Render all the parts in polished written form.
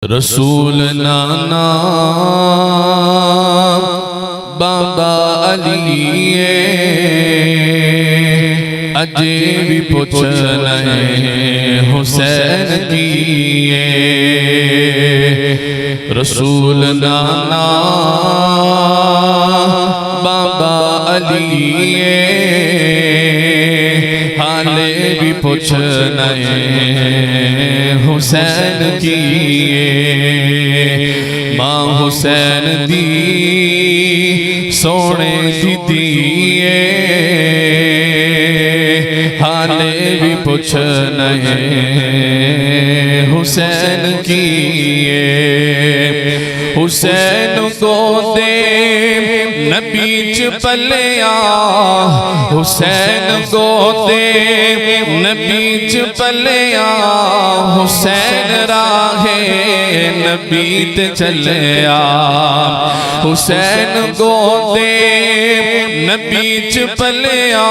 رسول نانا بابا علی اجے بھی پوچھنا ہے حسین کی رسول نانا بابا علی حالے بھی پوچھنا ہے حسین کی ماں حسین دی سونے دی دیئے حالے بھی پوچھنا ہے حسین کی حسین کو دے نبی چپلیا حسین کو دے نبی چپلیا حسین راہ نبی تے چلیا حسین کو دے نبی چپلیا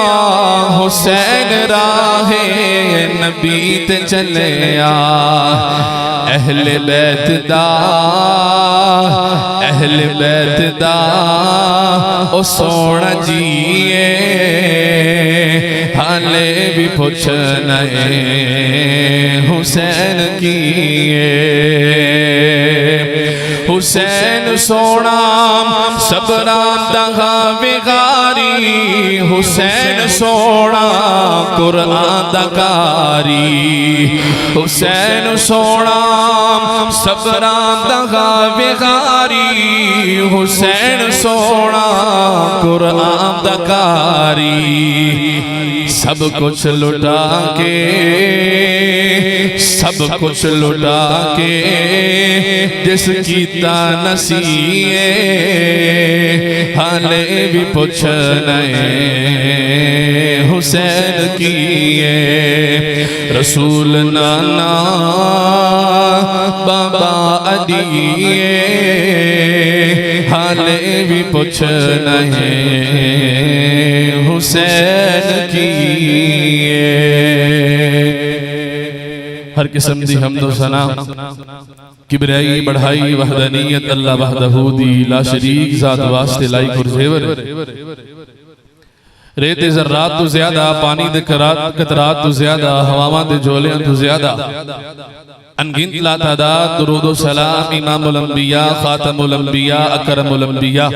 حسین راہ نبی تے چلیا اہل بیت دا اہل بیت دا او سونا جیے حالے بھی پوچھنا ہے حسین کیے حسین سونا صبران دغا بغاری حسین سونا قرآن دکاری حسین سونا صبران دغا بغاری حسین سونا قرآن دکاری سب کچھ لٹا کے سب کچھ لٹا کے جس کی نسیے حالے بھی پوچھنا ہے حسین کیے رسول نانا بابا علی حالے بھی پوچھنا ہے حسین کیے ہر قسم دی حمد و ثنا کبریائی بڑھائی وحدانیت اللہ وحدہ دی لا شریک ذات واسطے لائق اور زیور ریت ذرات تو زیادہ پانی دے قطرات تو زیادہ ہواواں دے جولیاں تو زیادہ انگنت لا تعداد درود و سلام امام الانبیاء خاتم الانبیاء اکرم الانبیاء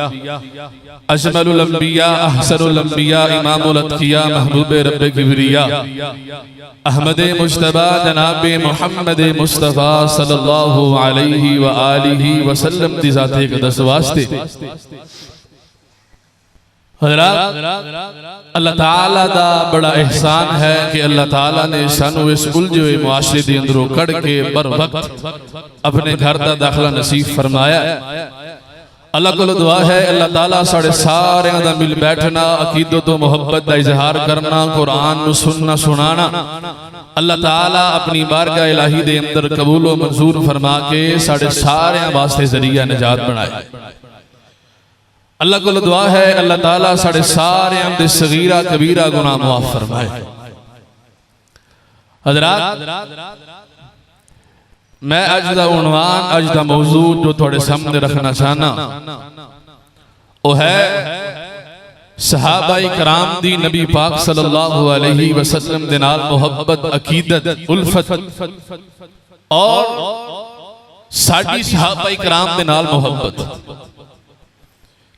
اجمل الانبیاء احسن الانبیاء امام الاتقیاء محبوب رب کبریاء احمد مجتبی جناب محمد مصطفیٰ صلی اللہ علیہ وآلہ وسلم دی ذات اقدس واسطے حضرات اللہ تعالیٰ دا بڑا احسان ہے کہ اللہ تعالیٰ نے سانو اس الجھے معاشرے دی اندروں کڑ کے بر وقت اپنے گھر دا داخلہ نصیب فرمایا ہے اللہ کو دعا ہے اللہ تعالیٰ ساڑھے سارے دا مل بیٹھنا عقیدت و محبت دا اظہار کرنا قرآن نو سننا سنانا اللہ تعالیٰ اپنی بارگاہ الہی دے اندر قبول و منظور فرما کے ساڑھے سارے واسطے ذریعہ نجات بنائے اللہ کو دعا ہے اللہ تعالیٰ ساڑھے سارے دے صغیرہ کبیرہ گناہ معاف فرمائے حضرات میں اجدہ عنوان اجدہ موضوع جو تھوڑے سامنے رکھنا چاہنا وہ ہے صحابہ کرام دی نبی پاک صلی اللہ علیہ وسلم دنال محبت عقیدت الفت اور ساڑھی صحابہ کرام دنال محبت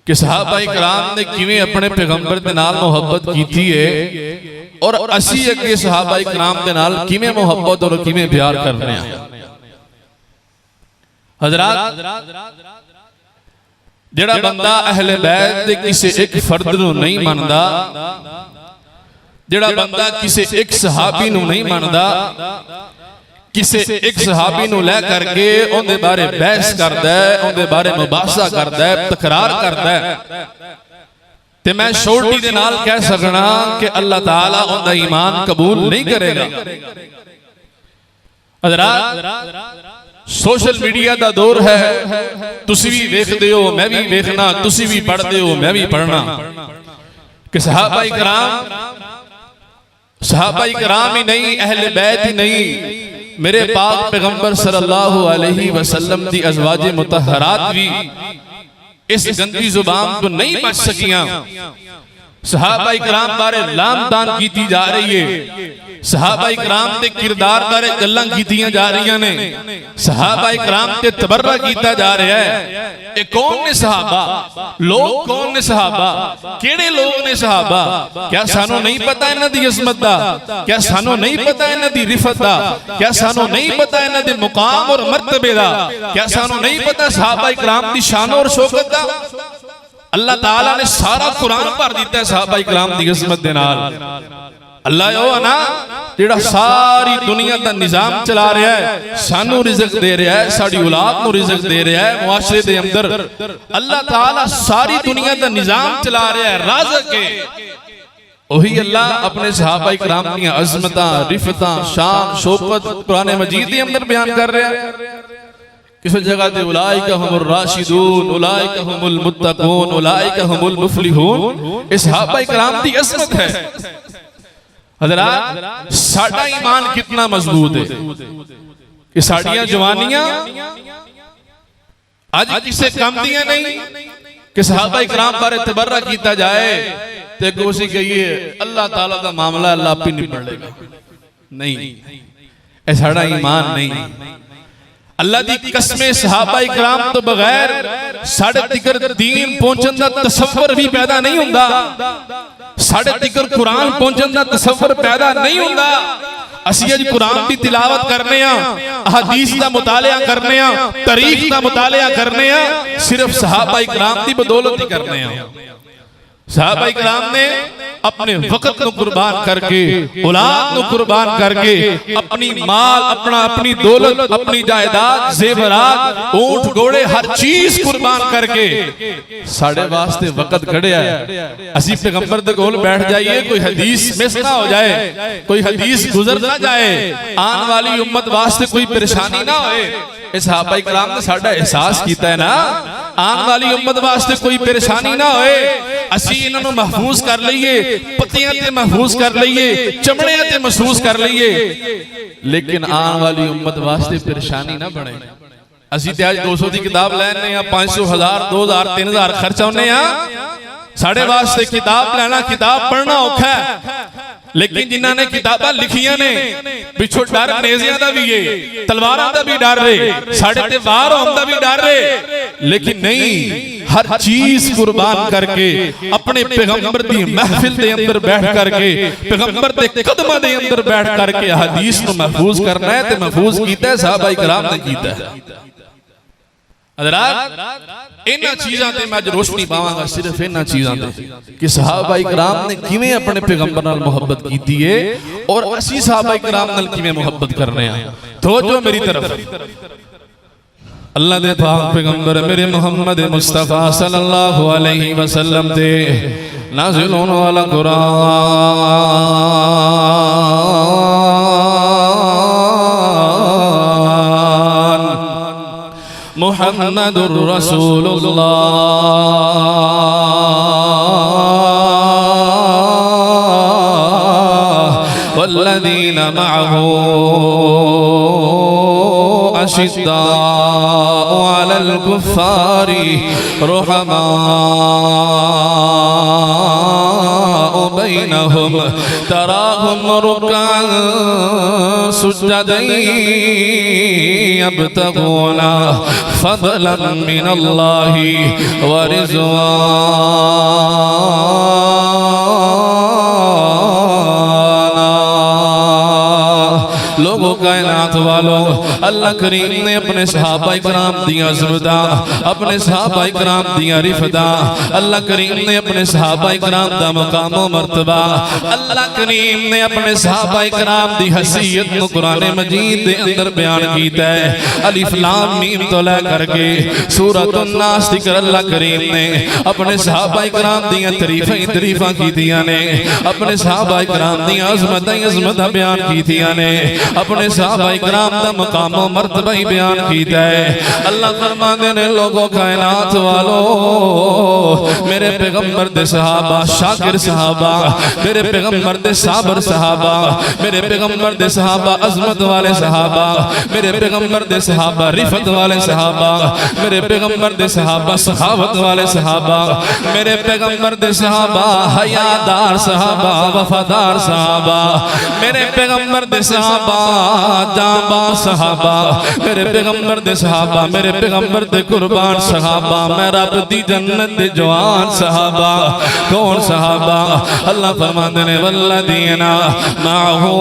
کہ صحابہ کرام نے کیویں اپنے پیغمبر دنال محبت کی تھی ہے اور اسی اگے صحابہ کرام دنال کیویں محبت اور کیویں پیار کرنے ہیں حضرات جڑا بندہ اہل بیت دے کسے ایک فرد نو نہیں ماندا جڑا بندہ کسے ایک صحابی نو نہیں ماندا کسے ایک صحابی نو لے کر کے ان دے بارے بحث کردا ہے ان دے بارے مباحثہ کردا ہے تکرار کردا ہے تے میں شورٹی دے نال کہہ سکنا کہ اللہ تعالیٰ ان دا ایمان قبول نہیں کرے گا حضرات سوشل میڈیا دا دور ہے تسی بھی دیکھ دیو میں بھی دیکھنا تسی بھی پڑھ دیو میں بھی پڑھنا کہ صحابہ کرام ہی نہیں اہل بیت ہی نہیں میرے پاک پیغمبر صلی اللہ علیہ وسلم دی ازواج مطہرات بھی اس گندی زبان تو نہیں بچ سکیاں. صحابہ اکرام بارے لام تان کیتی جا رہی ہے, صحابہ اکرام تے کردار بارے گلاں کیتیاں جا رہی نے, صحابہ اکرام تے تبرہ کیتا جا رہا ہے. اے کون نے صحابہ؟ لوگ کون نے صحابہ؟ کیڑے لوگ نے صحابہ؟ کیا سانو نہیں پتا انہاں دی عظمت دا؟ کیا سانو نہیں پتا انہاں دی رفعت دا؟ کیا سانو نہیں پتا انہاں دے مقام اور مرتبے دا؟ کیا سانو نہیں پتا صحابہ اکرام دی شان اور شوکت دا؟ اللہ تعالیٰ نے سارا قرآن پر دیتا ہے صحابہ اکرام دی عظمت دے نال. اللہ یو نا جڑا ساری دنیا دا نظام چلا رہا ہے, سانو رزق دے رہا ہے, ساری اولاد نو رزق دے رہا ہے, معاشرے دے اندر اللہ تعالیٰ ساری دنیا دا نظام چلا رہا ہے, رازق ہے. وہی اللہ اپنے صحابہ اکرام کی عظمتاں, رفعتاں, شان, شوکت قرآن مجید دے اندر بیان کر رہا ہے. کس جگہ دے اولئک ہم الراشدون, اولئک ہم المتقون, اولئک ہم المفلحون. اس صحابہ اکرام دی عظمت ہے. حضرات ساڑھا ایمان کتنا مضبوط ہے کہ ساڑھیاں جوانیاں آج کسے کم دیا نہیں کہ صحابہ اکرام پر تبرہ کیتا جائے تے کوشش کہیے اللہ تعالیٰ دا معاملہ اللہ پہ نہیں پڑھ لے گا. نہیں, اے ساڑھا ایمان نہیں. اللہ دی قسمیں صحابہ اکرام تو بغیر ساڑھے تکر دین پہنچن دا تصور بھی پیدا نہیں ہوندہ, ساڑھے تکر قرآن پہنچن دا تصور پیدا نہیں ہوندہ. اسی اج قرآن دی تلاوت کرنے ہیں, احادیث دا مطالعہ کرنے ہیں, تاریخ دا مطالعہ کرنے ہیں, صرف صحابہ اکرام دی بدولت ہی کرنے ہیں. صحابہ اکرام نے اپنے وقت کو قربان کر کے, اولاد کو قربان کر کے, اپنی مال, اپنی دولت, اپنی جائیداد, زیورات, اونٹ گھوڑے, ہر چیز قربان کر کے ساڑھے واسطے وقت کھڑیا ہے. اسی پیغمبر دے کول بیٹھ جائیے, کوئی حدیث مس نہ ہو جائے, کوئی حدیث گزر نہ جائے, آن والی امت واسطے کوئی پریشانی نہ ہوئے. صحابہ اکرام نے ساڑھا احساس کیتا ہے نا, آن والی امت واسطے کوئی پریشانی نہ ہوئے. اسی انہوں نے محفوظ کر لئیے, پتیاں تے محفوظ کر لئیے, چمڑیاں تے محفوظ کر لئیے, لیکن آن والی امت واسطے پریشانی نہ بڑھے. اسی تے آج 200 دی کتاب لینے ہیں, 500, 1000, 2000, 3000 خرچہ ہونے ہیں. ساڑھے واسطے کتاب لینا, کتاب پڑھنا اوکھا ہے, لیکن جنہاں نے کتابہ لکھیاں نے پچھو ڈر نیزیاں دا بھی ہے, تلواراں دا بھی ڈر رہے, ساڑھے تے وار ہوں دا بھی ڈر رہے, لیکن نہیں, ہر چیز قربان کر کے اپنے پیغمبر دی محفل دے اندر بیٹھ کر کے, پیغمبر دے قدمہ دے اندر بیٹھ کر کے حدیث کو محفوظ کرنا ہے. تے محفوظ کیتا ہے صحابہ اکرام نے کیتا ہے. حضرات انہاں چیزاں تے میں روشنی پاواں گا, صرف انہاں چیزاں تے کہ صحابہ اکرام نے کیویں اپنے پیغمبر نال محبت کیتی ہے اور اسی صحابہ اکرام نال کیویں محبت کرنے ہیں. توجہ میری طرف, اللہ دے پاک پیغمبر میرے محمد مصطفیٰ صلی اللہ علیہ وسلم دے نازل ہونے والا قرآن محمد الرسول اللہ والذین معه أشداء على الكفار رحماء بينهم تراهم ركعا سجدا يبتغون فضلا من الله ورضوانا. لوگوں کائنات والوں, اللہ کریم نے اپنے صحابہ اکرام دیاں عظمتاں, اپنے صحابہ اکرام دیاں رفعتاں, اللہ کریم نے اپنے صحابہ اکرام دا مقام و مرتبہ, اللہ کریم نے اپنے صحابہ اکرام دی حیثیت کو قرآن مجید دے اندر بیان کیتا ہے. الف لام میم تو لے کر کے سورۃ الناس تک اللہ کریم نے اپنے صحابہ اکرام دیاں تعریفاں کیتیاں نے, اپنے صحابہ اکرام دیاں عظمتاں بیان کیتیاں نے, اپنے صحابہ کرام دا مقام و مرتبہ بیان کیتا ہے اللہ فرماندے نے لوگوں کائنات والو میرے پیغمبر دے صحابہ شاکر صحابہ میرے پیغمبر دے صابر صحابہ میرے پیغمبر دے صحابہ عظمت والے صحابہ میرے پیغمبر دے صحابہ رفت والے صحابہ میرے پیغمبر دے صحابہ سخاوت والے صحابہ میرے پیغمبر دے صحابہ حیادار صحابہ وفادار صحابہ میرے پیغمبر دے صحابہ جانباز صحابہ میرے پیغمبر دے صحابہ میرے پیغمبر دے قربان صحابہ میں رب دی جنت دے جوان صحابہ کون صحابہ اللہ فرماندے نے والذین معه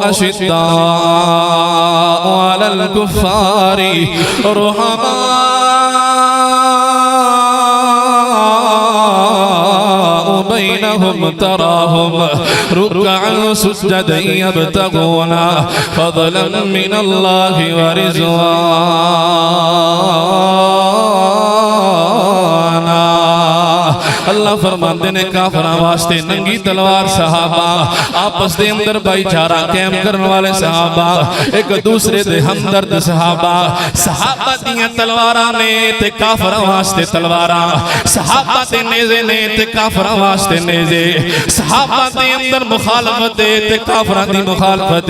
اشداء علی الکفار رحماء بینہم تراہم رکعا سجدا یبتغون فضلا من اللہ ورضوانا اللہ فرماندے نے کافراں واسطے ننگی تلوار صحابہ آپس دے اندر بھائی چارہ قائم کرنے والے صحابہ ایک دوسرے دے ہمدرد صحابہ صحابہ دیاں تلواراں نے تے کافراں واسطے تلواراں صحابہ دے نیزے نے تے کافراں واسطے نیزے صحابہ دے اندر مخالفت تے کافراں دی مخالفت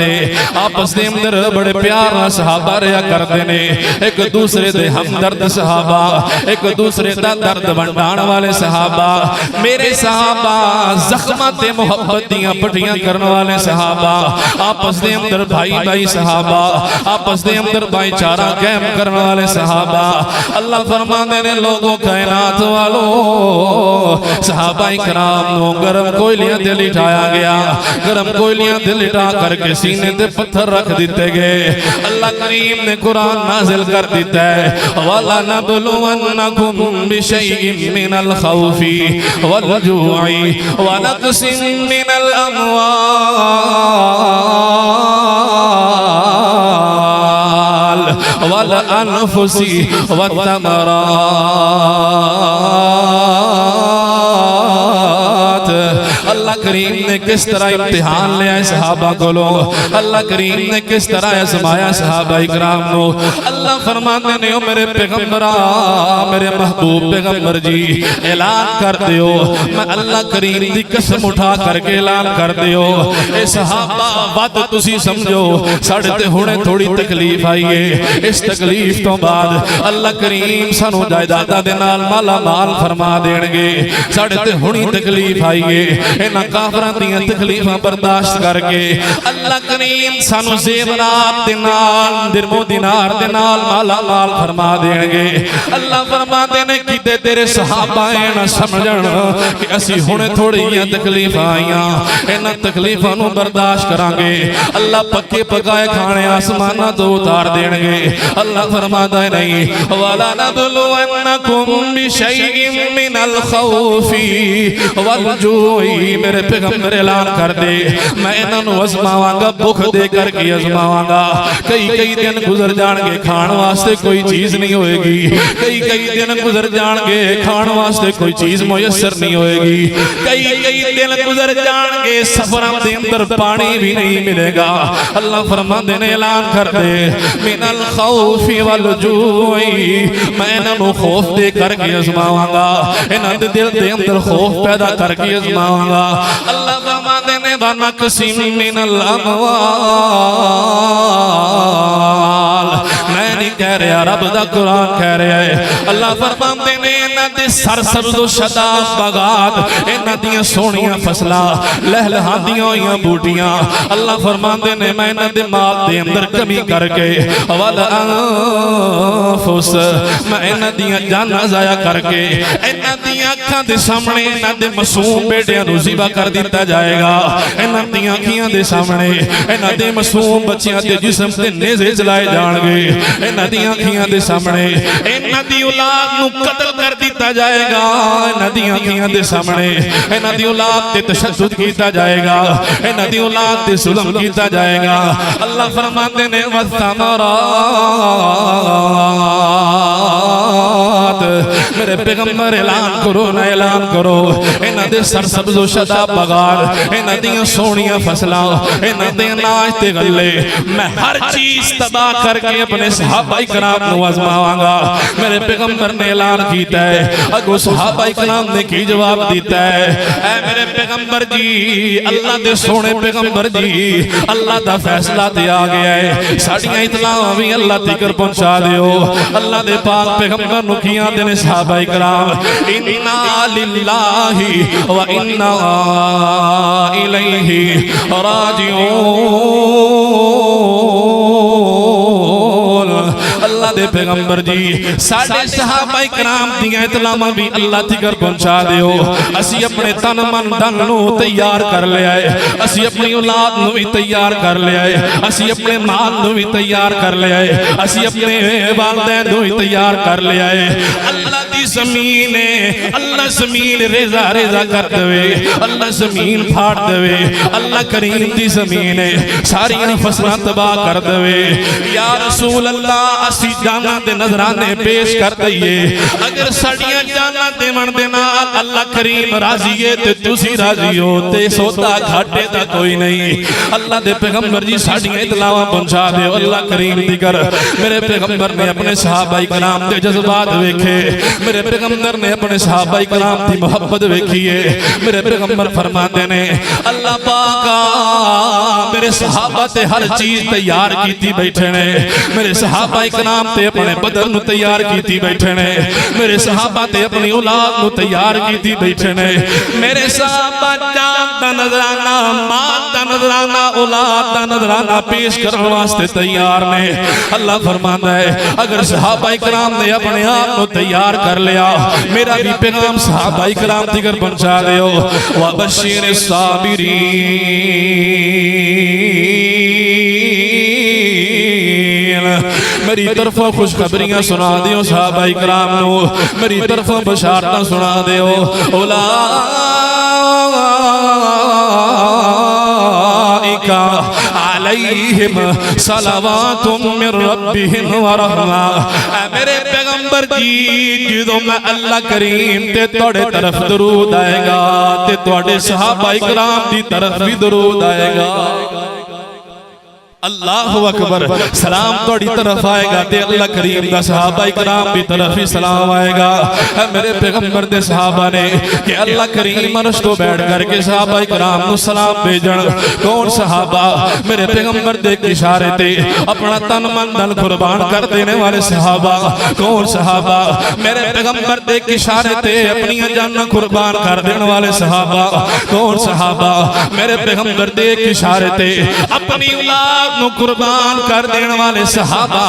آپس دے اندر بڑے پیار صحابہ رہا کردے نے ایک دوسرے دے ہمدرد صحابہ ایک دوسرے دا درد بنڈان والے صحابہ میرے صحابہ زخمت محبت دیاں پٹیاں کرنے والے صحابہ آپس دے اندر بھائی بھائی صحابہ آپس دے اندر بھائی چارہ قائم کرنے والے صحابہ اللہ فرماندے نے لوگوں کائنات والو صحابہ کرام نو گرم کوئلیاں دے لٹایا گیا گرم کوئلیاں دے لٹا کر کے سینے دے پتھر رکھ دیتے گئے اللہ کریم نے قرآن نازل کر دیتا ہے وَلَنَبْلُوَنَّكُمْ بِشَيْءٍ مِّنَ الْخَوْفِ وَالْجُوعِ وَنَقْصٍ مِّنَ الْأَمْوَالِ وَالْأَنفُسِ وَالثَّمَرَاتِ اللہ کریم نے کس طرح امتحان لے آئے صحابہ کو لو اللہ کریم نے کس طرح ازمایا صحابہ اکرام نو اللہ فرمانے نے میرے پیغمبرہ میرے محبوب پیغمبر جی اعلان کر دیو میں اللہ کریم دی قسم اٹھا کر کے اعلان کر دیو اے صحابہ بات تسی سمجھو ساڑھے تے ہونے تھوڑی تکلیف آئیے اس تکلیف تو بعد اللہ کریم سانو جائدادہ دے نال مالا مال فرما دینگے ساڑھے تے ہونی تکلیف آئیے اینا کافران دیاں تکلیفاں برداشت کر کے اللہ کریم سانو زیورات دینال درمو دینار دینال مالا مال فرما دینگے اللہ فرما دینے کی دے تیرے صحابہ اینا سمجھن کہ اسی ہونے تھوڑی یہ تکلیف آئیاں اینا تکلیفاں نو برداشت کرانگے اللہ پکے پکائے کھانے آسمانہ تو اتار دینگے اللہ فرما دے نہیں وَلَنَبْلُوَنَّكُمْ بِشَيْءٍ مِّنَ الْخَوْفِ وَالْجُوعِ میرے پیغمبر اعلان کر دے میں انہوں نے ازماواں گا بخ دے کر کے ازماواں گا کئی دن گزر جان گے کھان واسطے کوئی چیز نہیں ہوئے گی کئی دن گزر جان گے کھان واسطے کوئی چیز میسر نہیں ہوئے گی کئی دن گزر جان گے سفرم دے اندر پانی بھی نہیں ملے گا اللہ فرما دینے اعلان کر دے من الخوف والجوع میں انہوں خوف دے کر کے ازماواں گا انہوں دے دل دے اندر خوف پیدا کر کے ازماواں گا اللہ فرما دینے وَنَقْسِمْ مِنَ الْأَمْوَالِ میں نہیں کہہ رہا رب دا قرآن کہہ رہا ہے اللہ فرما دینے انہ دے سرسبز و شداب بغات انہ دیاں سونیاں فصلہ لہلہاں دیاں ہویاں بوٹیاں اللہ فرما دینے میں انہ دے مال دے اندر کمی کر کے وَالْأَنفُسِ میں انہ دیاں جانا ضائع کر کے انہ دیاں اکھاں دے سامنے انہ دے معصوم بیٹیاں نو ذبح کر دیتا جائے گا انہ دیاں کیاں دے سامنے انہ دے معصوم بچیاں دے جسم دے نیزے جلائے جان گے انہ دیاں کیاں دے سامنے انہ دی اولاد نو قتل کر دیتا جائے گا انہ دیاں کیاں دے سامنے انہ دی اولاد دے تشدد کیتا جائے گا انہ دی اولاد دے ظلم کیتا جائے گا اللہ فرماتے نے وَالثَّمَرَاتِ میرے پیغمبر اعلان کرو نہ اعلان کرو انہاں دے سرسبز و شاداب بغار انہاں دیاں سونیاں فصلاں انہاں دے اناج تے غلے میں ہر چیز تباہ کر کے اپنے صحابہ کرام نو آزماواں گا میرے پیغمبر نے اعلان کیتا ہے اگو صحابہ کرام نے کی جواب دیتا ہے اے میرے پیغمبر جی اللہ دے سونے پیغمبر جی اللہ دا فیصلہ تے آ گیا ہے ساڑیاں اطلاع بھی اللہ تکر پہنچا دیو اللہ دے پاک پیغمبر نو کیاں دینے صحابہ کرام انا للہ و انا الیہ راجعون اللہ دے پیغمبر جی ساڑھے صحابہ کرام دیاں اطلاعاں بھی اللہ تکر پہنچا دیو اسی اپنے تن من دن نو تیار کر لے آئے اسی اپنی اولاد نو بھی تیار کر لے آئے اسی اپنے مال نو بھی تیار کر لے آئے اسی اپنے والدین نو بھی تیار کر لے آئے اللہ دی زمین ہے اللہ زمین ریزہ ریزہ کر دوے اللہ زمین پھاڑ دوے اللہ کریم دی زمین ہے ساری فصلہ تباہ کر دوے یا رسول اللہ اسی جانا دے نظرانے پیش کر دئیے اگر سڑیاں جانا دے من دینا اللہ کریم راضی ہے تے تسی راضی ہو تے سوتا گھاٹے تا کوئی نہیں اللہ دے پیغمبر جی ساڑیاں اطلاعاں پہنچا دے اللہ کریم دیگر میرے پیغمبر نے اپنے صحابہ کرام دے جذبات ویکھے میرے پیغمبر نے اپنے صحابہ کرام دی محبت ویکھیے میرے پیغمبر فرماتے نے اللہ پاکا میرے صحابہ تے ہر چیز تیار کیتی بیٹھے نے میرے صحابہ کرام تے اپنے بدن نو تیار کیتی بیٹھے نے میرے صحابہ تے اپنی اولاد نو تیار کیتی بیٹھے نے میرے صحابہ جان دا نظرانہ مال دا نظرانہ اولاد دا نظرانہ پیش کرنے واسطے تیار نے اللہ فرماتا ہے اگر صحابہ کرام نے اپنے آپ کو تیار کر لیا میرا بھی پیغام صحابہ کرام دیگر پہنچا دیو وَبَشِّرِ الصَّابِرِينَ میری طرف خوشخبریاں سنا دیو صحابہ کرام نو میری طرف بشارتاں سنا دیو اولئک علیہم صلوات من ربہم ورحمہ اے میرے پیغمبر جی جدو میں اللہ کریم تے توڑے طرف درود آئے گا تے توڑے صحابہ کرام دی طرف بھی درود آئے گا اللہ اکبر سلام توڑی طرف آئے گا تے اللہ کریم دا صحابہ کرام بھی طرف ہی سلام آئے گا میرے پیغمبر دے صحابہ نے کہ اللہ کریم عرش تو بیٹھ کر کے صحابہ کرام نو سلام بھیجن کون صحابہ میرے پیغمبر دے اشارے تے اپنا تن من دل قربان کر دینے والے صحابہ کون صحابہ میرے پیغمبر دے اشارے تے اپنی جان قربان کر دینے والے صحابہ کون صحابہ میرے پیغمبر دے اشارے تے اپنی اولاد نو قربان کر دینے والے صحابہ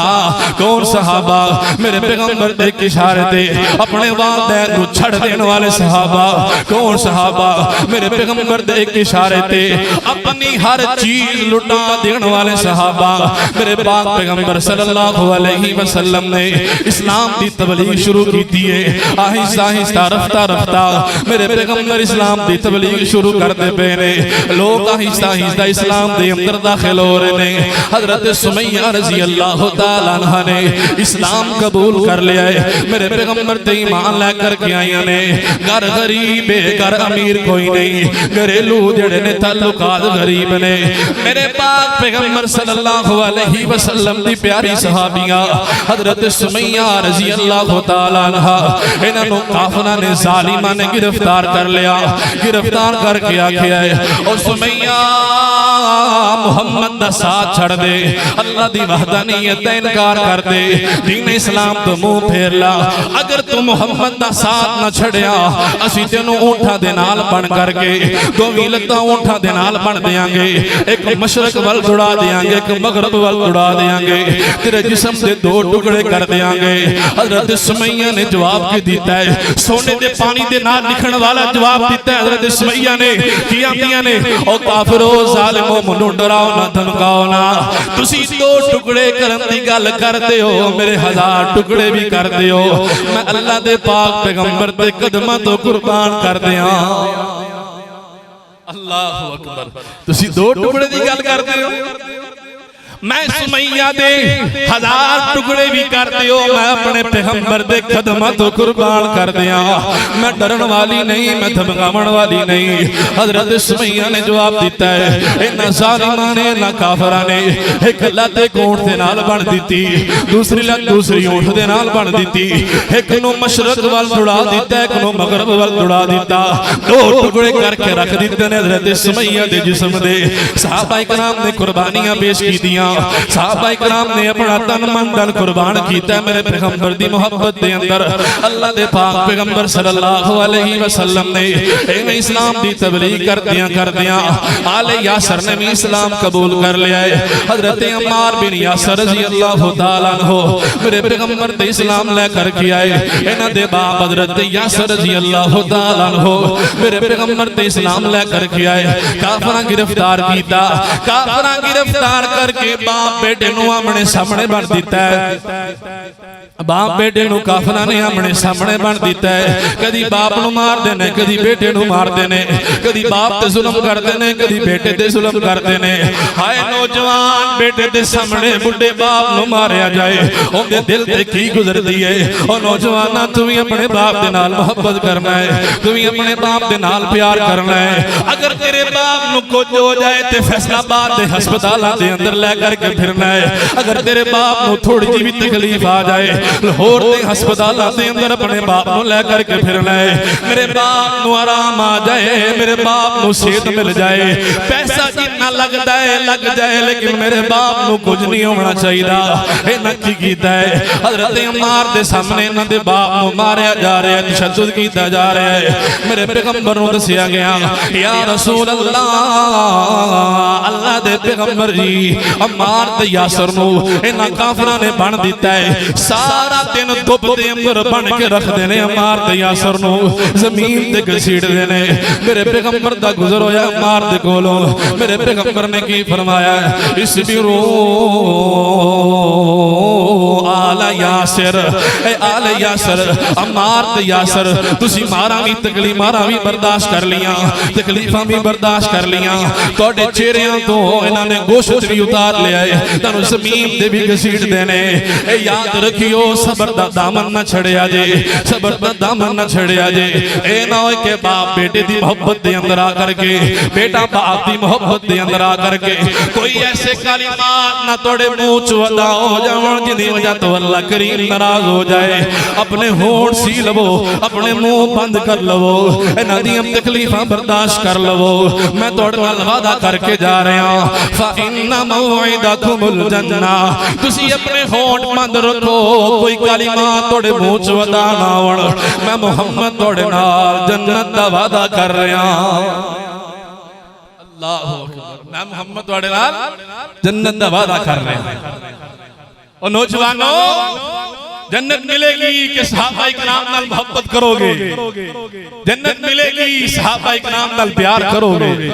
کون صحابہ میرے پیغمبر دے اشارے تے اپنے والدین نو چھڑ دینے والے صحابہ کون صحابہ میرے پیغمبر دے اشارے تے اپنی ہر چیز لٹا دینے والے صحابہ میرے پاک پیغمبر صلی اللہ علیہ وسلم نے اسلام دی تبلیغ شروع کی دیئے آہستہ آہستہ رفتہ رفتہ میرے پیغمبر اسلام دی تبلیغ شروع کر دے پینے لوگ آہستہ آہستہ اسلام دے اندر داخل ہو رہے نے حضرت سمیہ رضی اللہ تعالیٰ عنہ نے اسلام قبول کر لیا ہے میرے پیغمبر تے ایمان لے کر کے آئیاں نے گھر غریب ہے گھر امیر کوئی نہیں گھریلو جڑے نے تعلقات غریب نے میرے پاک پیغمبر صلی اللہ علیہ وسلم دی پیاری صحابیاں حضرت سمیہ رضی اللہ تعالیٰ عنہ انہوں کافرہ نے ظالمہ نے گرفتار کر لیا گرفتار کر کے آکھیا ہے اور سمیہ محمد دا ساتھ چھڑ دے اللہ دی وحدانیت دا انکار کر دے دین اسلام تو منہ پھیر لا اگر تو محمد دا ساتھ نہ چھڑیا اسی تینوں اونٹھا دے نال بن کر کے دو ویلتہ اونٹھا دے نال بن دیاں گے ایک مشرق وال جڑا دیاں گے ایک مغرب وال جڑا دیاں گے تیرے جسم دے دو ٹکڑے کر دیاں گے حضرت سمیہ نے جواب کی دیتا ہے سونے دے پانی دے نال لکھن والا جواب دیتا ہے حضرت سمیہ نے کیا دیا نے او کافرو ظالمو منو ڈراؤ نہ دھمکاؤ نہ تسی دو ٹکڑے کرن دی گل کر دے ہو میرے ہزار ٹکڑے بھی کر دے ہو میں اللہ دے پاک پیغمبر دے قدمہ تو قربان کر دیا اللہ اکبر تسی دو ٹکڑے دی گل کر دے ہو میں سمیہ دے 1000 ٹکڑے بھی کر دیو میں اپنے پیغمبر دے قدمہ تو قربان کر دیا میں ڈرن والی نہیں میں دھمکاون والی نہیں حضرت سمیہ نے جواب دیتا ہے انہاں ظالمان نے انہاں کافراں نے ایک لت اونٹ دے نال بن دتی دوسری لت دوسری اونٹ دے نال بن دتی ایک نو مشرق وال دوڑا دیتا ایک نو مغرب وال دوڑا دیتا دو ٹکڑے کر کے رکھ دیتے نے حضرت سمیہ دے جسم دے صحابہ کرام نے قربانیاں پیش کی دیاں صحابہ کرام نے اپنا تن من دل قربان کیتا ہے میرے پیغمبر دی محبت دے اندر اللہ دے پاک پیغمبر صلی اللہ علیہ وسلم نے اسلام دی تبلیغ کر دیا آل یاسر نے بھی اسلام قبول کر لیا ہے حضرت عمار بن یاسر رضی اللہ تعالیٰ عنہ میرے پیغمبر دے اسلام لے کر کے آئے انہ دے باپ حضرت یاسر رضی اللہ تعالیٰ عنہ میرے پیغمبر دے اسلام لے کر کے آئے کافراں گرفتار کیتا کافراں گرفتار کر کے باپ بیٹے نو آمنے سامنے بن دیتا ہے باپ بیٹے نو کافراں نے آمنے سامنے بن دیتا ہے کدی باپ نو مار دینے کدی بیٹے نو مار دینے کدی باپ تے ظلم کر دینے کدی بیٹے تے ظلم کر دینے ہائے نوجوان بیٹے تے سامنے بڑھے باپ نو ماریا جائے ان دے دل تے کی گزر دیئے اور نوجوانہ تمہیں اپنے باپ دے نال محبت کرنا ہے تمہیں اپنے باپ دے نال پیار کرنا ہے اگر تیرے باپ نو کچھ ہو جائے تے فیصلہ بات دے ہسپتالہ دے اندر لے کر کے پھرنا ہے اگر تیرے باپ نو تھوڑی جی بھی تکلیف آ جائے لاہور دے ہسپتالہ دے اندر اپنے باپ نو لے کر کے پھرنا ہے میرے باپ نو آرام آ جائے میرے باپ نو صحت مل جائے پیسہ جتنا لگ جائے لیکن میرے باپ نو کچھ نہیں ہونا چاہیے نہ کی کیتا ہے حضرت عمار دے سامنے نہ دے باپ نو ماریا جا رہا ہے تشدد کیتا جا رہا ہے میرے پیغمبر نو دسیا گیا یا رسول اللہ اللہ دے پیغمبر جی عمار تے یاسر نو انہاں کافراں نے بن دیتا ہے سارا دن دب دے اندر بن کے رکھ دینے عمار تے یاسر نو زمین تے گھسیٹ دینے میرے پیغمبر دا گزر ہویا عمار دے کولوں میرے پیغمبر نے کی فرمایا اس بیرو آل یاسر اے آل یاسر عمار تے یاسر تسی مارا بھی تکلیف مارا بھی برداشت کر لیاں تکلیفاں بھی برداشت کر لیاں توڑے چہریاں تو انہاں نے گوشت بھی اتار لے آئے تنو زمین دے بھی گھسیٹ دینے اے یاد رکھیو صبر دا دامن نہ چھڑے آجے صبر دا دامن نہ چھڑے آجے اے نہ ہوئے کہ باپ بیٹے دی محبت دے اندر آ کر کے بیٹا باپ دی محبت دے اندر آ کر کے کوئی ایسے کلمات نہ توڑے منہ چودا ہو جاؤں جنہی وجہ تو اللہ کریم ناراض ہو جائے اپنے ہونٹ سی لو اپنے منہ بند کر لو انہاں دی ہم تکلیفاں برداشت کر لو میں توڑ نال وعدہ کر کے جا رہے ہیں فَإِنَّ مَوْعِدَكُمُ الْجَنَّةِ تسی اپنے ہونٹ بند رکھو کوئی کلمات توڑے منہ چودا نہ ہوڑ میں محمد توڑے نال جنت دا وعدہ کر رہے ہیں اللہ اکبر میں محمد توڑے نال جنت دا وعدہ کر رہے ہیں اور نوجوانوں جنت ملے گی کہ صحابہ اکرام نال محبت کرو گے جنت ملے گی صحابہ اکرام نال پیار کرو گے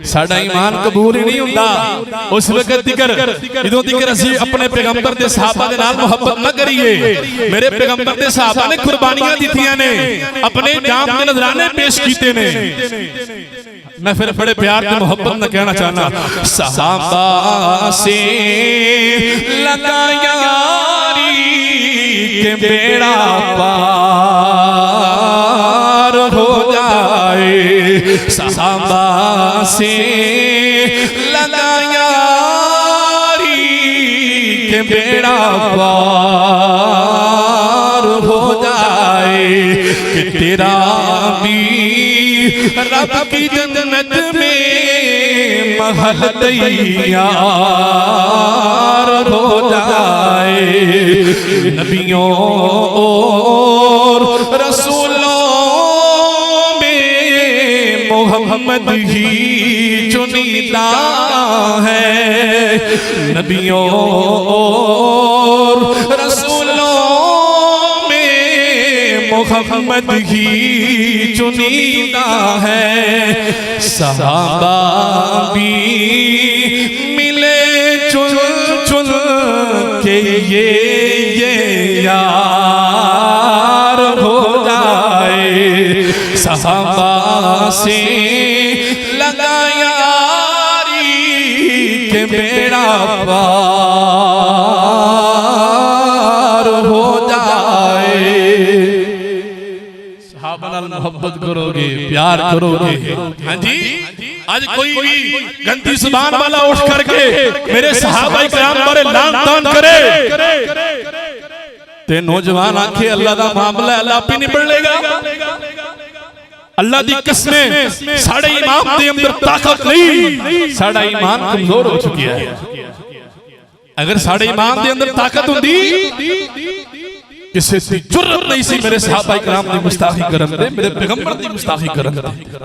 ساڑھا ایمان قبول ہی نہیں ہوندہ اس وقت ادھوں دیکھر اسی اپنے پیغمبر دے صحابہ دے نال محبت نہ کریے میرے پیغمبر دے صحابہ نے قربانیاں دیتیاں نے اپنے جام دے نظرانے پیش کیتے نے میں پھر بڑے پیار دے محبت نہ کہنا چاہنا صحابہ سے لگا یاری کہ بیڑا پار ہو جائے صحابہ سے لگا یاری کہ بیڑا پار ہو جائے کہ تیرا بھی رب کی جنت میں محل تیار ہو جائے نبیوں اور رسولوں میں محمد ہی چنیدہ ہے نبیوں اور رسولوں میں محمد ہی چنیدہ ہے صحابہ بھی ملے چن چن کے یہ یار ہو جائے صحابہ سے لگا یاری کہ بیڑا پار محبت کرو گے پیار کرو گے ہاں جی آج کوئی بھی گندی زبان والا اٹھ کر کے میرے صحابہ کرام پر لعن طعن کرے تے نوجوان آنکھیں اللہ دا معاملہ اللہ پہ نہیں بڑھ لے گا اللہ دی قسمیں ساڑھے امام دے اندر طاقت نہیں ساڑھا ایمان کمزور ہو چکی ہے اگر ساڑھے امام دے اندر طاقت ہوں دی کسی سے جرت نہیں سی میرے صحابہ کرام دی مستاخی کرن دے میرے پیغمبر دی مستاخی کرن دے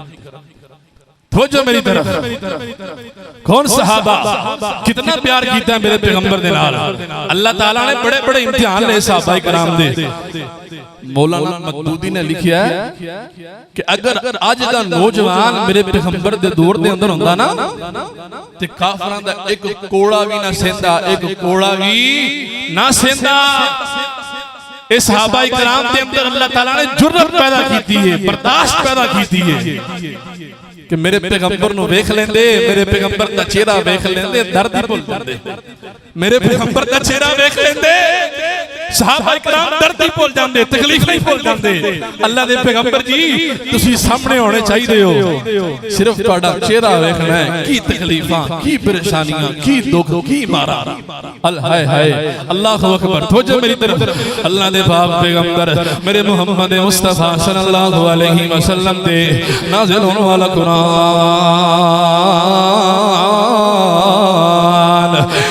توجہ میری طرف کون صحابہ کتنا پیار کیتا ہے میرے پیغمبر دے نال اللہ تعالیٰ نے بڑے بڑے امتحان لے صحابہ کرام دے مولانا مقدودی نے لکھیا ہے کہ اگر آج دا نوجوان میرے پیغمبر دے دور دے اندر ہوندہ نا تے کافران دا ایک کوڑا بھی نہ سیندہ ایک کوڑا بھی نہ سیندہ اس صحابہ کرام دے اندر اللہ تعالیٰ نے جرت پیدا کیتی ہے برداشت پیدا کیتی ہے کہ میرے پیغمبر نو ویکھ لیندے میرے پیغمبر دا چہرہ ویکھ لیندے درد ہی بھول جاندے میرے پیغمبر دا چہرہ ویکھ لیندے صحابہ کرام درد ہی بھول جاندے تکلیف نہیں بھول جاندے اللہ دے پیغمبر جی تسی سامنے ہونے چاہیے ہو صرف تہاڈا چہرہ ویکھنا ہے کی تکلیفاں کی پریشانیاں کی دکھ کی مارا ہائے ہائے اللہ اکبر توجہ میری طرف اللہ دے پاک پیغمبر میرے محمد مصطفیٰ صلی اللہ علیہ وسلم دے نازل ہونے والا قرآن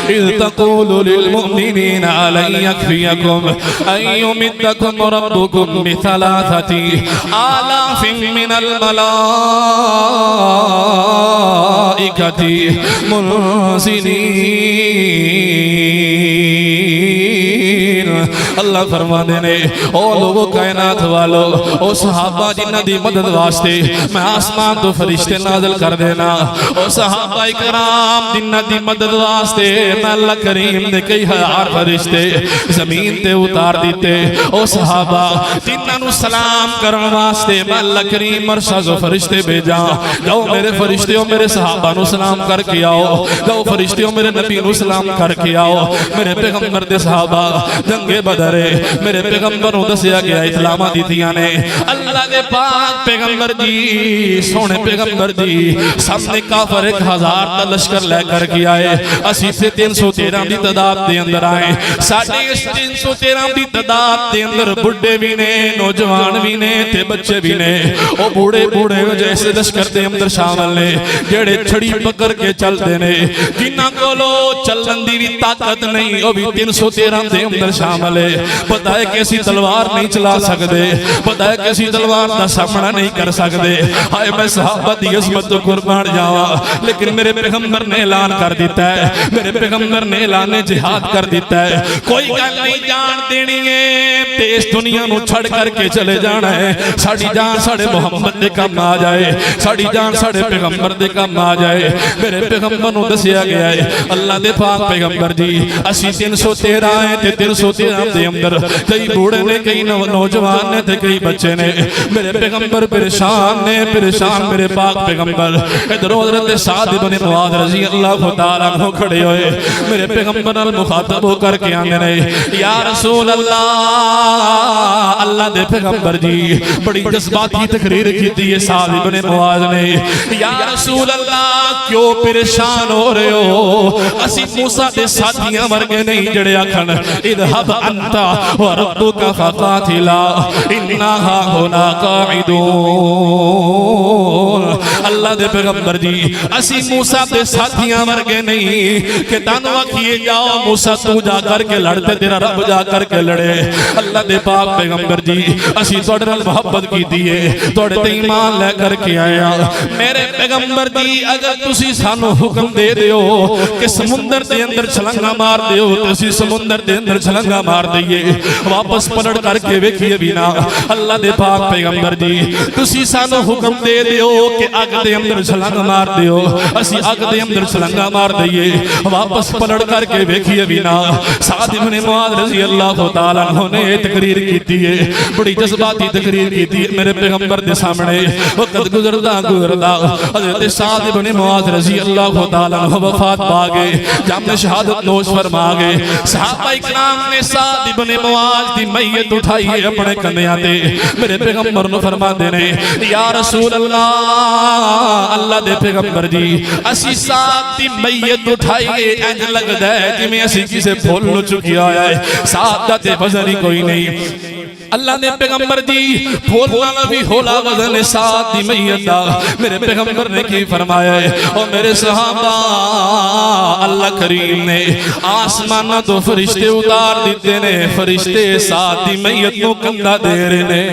إذ تقول للمؤمنين ألن يكفيكم أن يمدكم ربكم بثلاثة آلاف من الملائكة منزلين اللہ فرما دینے او لوگو کائنات والو او صحابہ جنہ دی مدد واسطے میں آسمان تو فرشتے نازل کر دینا او صحابہ کرام جنہ دی مدد واسطے میں اللہ کریم نے کئی ہزار فرشتے زمین تے اتار دیتے او صحابہ جنہ نو سلام کرن واسطے میں اللہ کریم مرشد و فرشتے بھیجا جاؤ میرے فرشتےوں میرے صحابہ نو سلام کر کے آؤ جاؤ فرشتےوں میرے نبی نو سلام کر کے آؤ میرے پیغمبر دے صحابہ جنگ بدر میرے پیغمبر ہوں دسیا گیا اطلاعہ دیتیاں نے اللہ دے پاک پیغمبر جی سونے پیغمبر جی سامنے کافر 1000 تا لشکر لے کر کے آئے اسی سے 313 دی تعداد دے اندر آئے ساڑھے 313 دی تعداد دے اندر بڑھے بھی نے نوجوان بھی نے تے بچے بھی نے او بوڑے بوڑے جیسے لشکر دے اندر شامل نے جڑے چھڑی پکڑ کے چل دینے جنہ کو لو چلن دی بھی طاقت نہیں او بھی 313 دے اندر شامل ہے پتہ ہے کیسی تلوار نہیں چلا سکتے پتہ ہے کیسی تلوار دا سامنا نہیں کر سکتے ہائے میں صحابہ دی عظمت تو قربان جاوا لیکن میرے پیغمبر نے اعلان کر دیتا ہے میرے پیغمبر نے اعلان جہاد کر دیتا ہے کوئی گل نہیں جان دینی ہے تے اس دنیا نو چھڑ کر کے چلے جانا ہے ساڑی جان ساڑے محمد دے کام آ جائے ساڑی جان ساڑے پیغمبر دے کام آ جائے میرے پیغمبر نو دسیا گیا ہے اللہ دے پاک پیغمبر جی اسی 313 آئے تے 313 دے اندر کئی بوڑے نے کئی نوجوان نے تے کئی بچے نے میرے پیغمبر پریشان نے پریشان میرے پاک پیغمبر ادھر حضرت سعد بن معاذ رضی اللہ تعالیٰ عنہ کھڑے ہوئے میرے پیغمبر مخاطب ہو کر کے آنے نے یا رسول اللہ اللہ دے پیغمبر جی بڑی جذباتی تقریر کی تھی سعد بن معاذ نے یا رسول اللہ کیوں پریشان ہو رہے ہو اسی موسیٰ دے ساتھیاں مرگے نہیں جڑے آکھن اذهب انتا وربک فقاتلا انہا ہونا قاعدون اللہ دے پیغمبر جی اسی موسیٰ دے ساتھیاں مرگے نہیں کہ تانو آکھئے جاؤ موسیٰ تو جا کر کے لڑتے تیرا رب جا کر کے لڑے اللہ دے پاک پیغمبر جی اسی توڑے نال محبت کی دیئے توڑے تے ایمان لے کر کے آیا میرے پیغمبر جی اگر تسی سانو حکم دے دیو کہ سمندر دے اندر چھلنگا مار دیو تسی سمندر دے اندر چھلنگا مار دیئے واپس پلٹ کر کے ویکھئے بھی نا اللہ دے پاک پیغمبر جی تسی سانو حکم دے دیو کہ اگ دے اندر چھلنگ مار دیو اسی اگ دے اندر چھلنگا مار دئیے واپس پلڑ کر کے ویکھیے بھی نہ سعد بن معاذ رضی اللہ تعالیٰ عنہ نے تقریر کیتی ہے بڑی جذباتی تقریر کیتی ہے میرے پیغمبر دے سامنے وقت گزردا حضرت سعد بن معاذ رضی اللہ تعالیٰ عنہ وفات پا گئے جام شہادت نوش فرما گئے صحابہ اکرام نے سعد بن معاذ دی میت اٹھائی ہے اپنے کندھیاں تے میرے پیغمبر نو فرما دینے یا رسول اللہ اللہ دے پیغمبر جی اسی سعد دی میت اٹھائی ہے انج لگدا ہے جی میں اسی کسے پھول نو چکی آیا ہے سعد دا تے وزن ہی کوئی نہیں اللہ نے پیغمبر جی پھولنا بھی ہولا وزن سعد دی میت دا میرے پیغمبر نے کی فرمایا ہے اور میرے صحابہ اللہ کریم نے آسمانہ تو فرشتے اتار دیتے نے فرشتے سعد دی میت کو کندہ دے رہے نے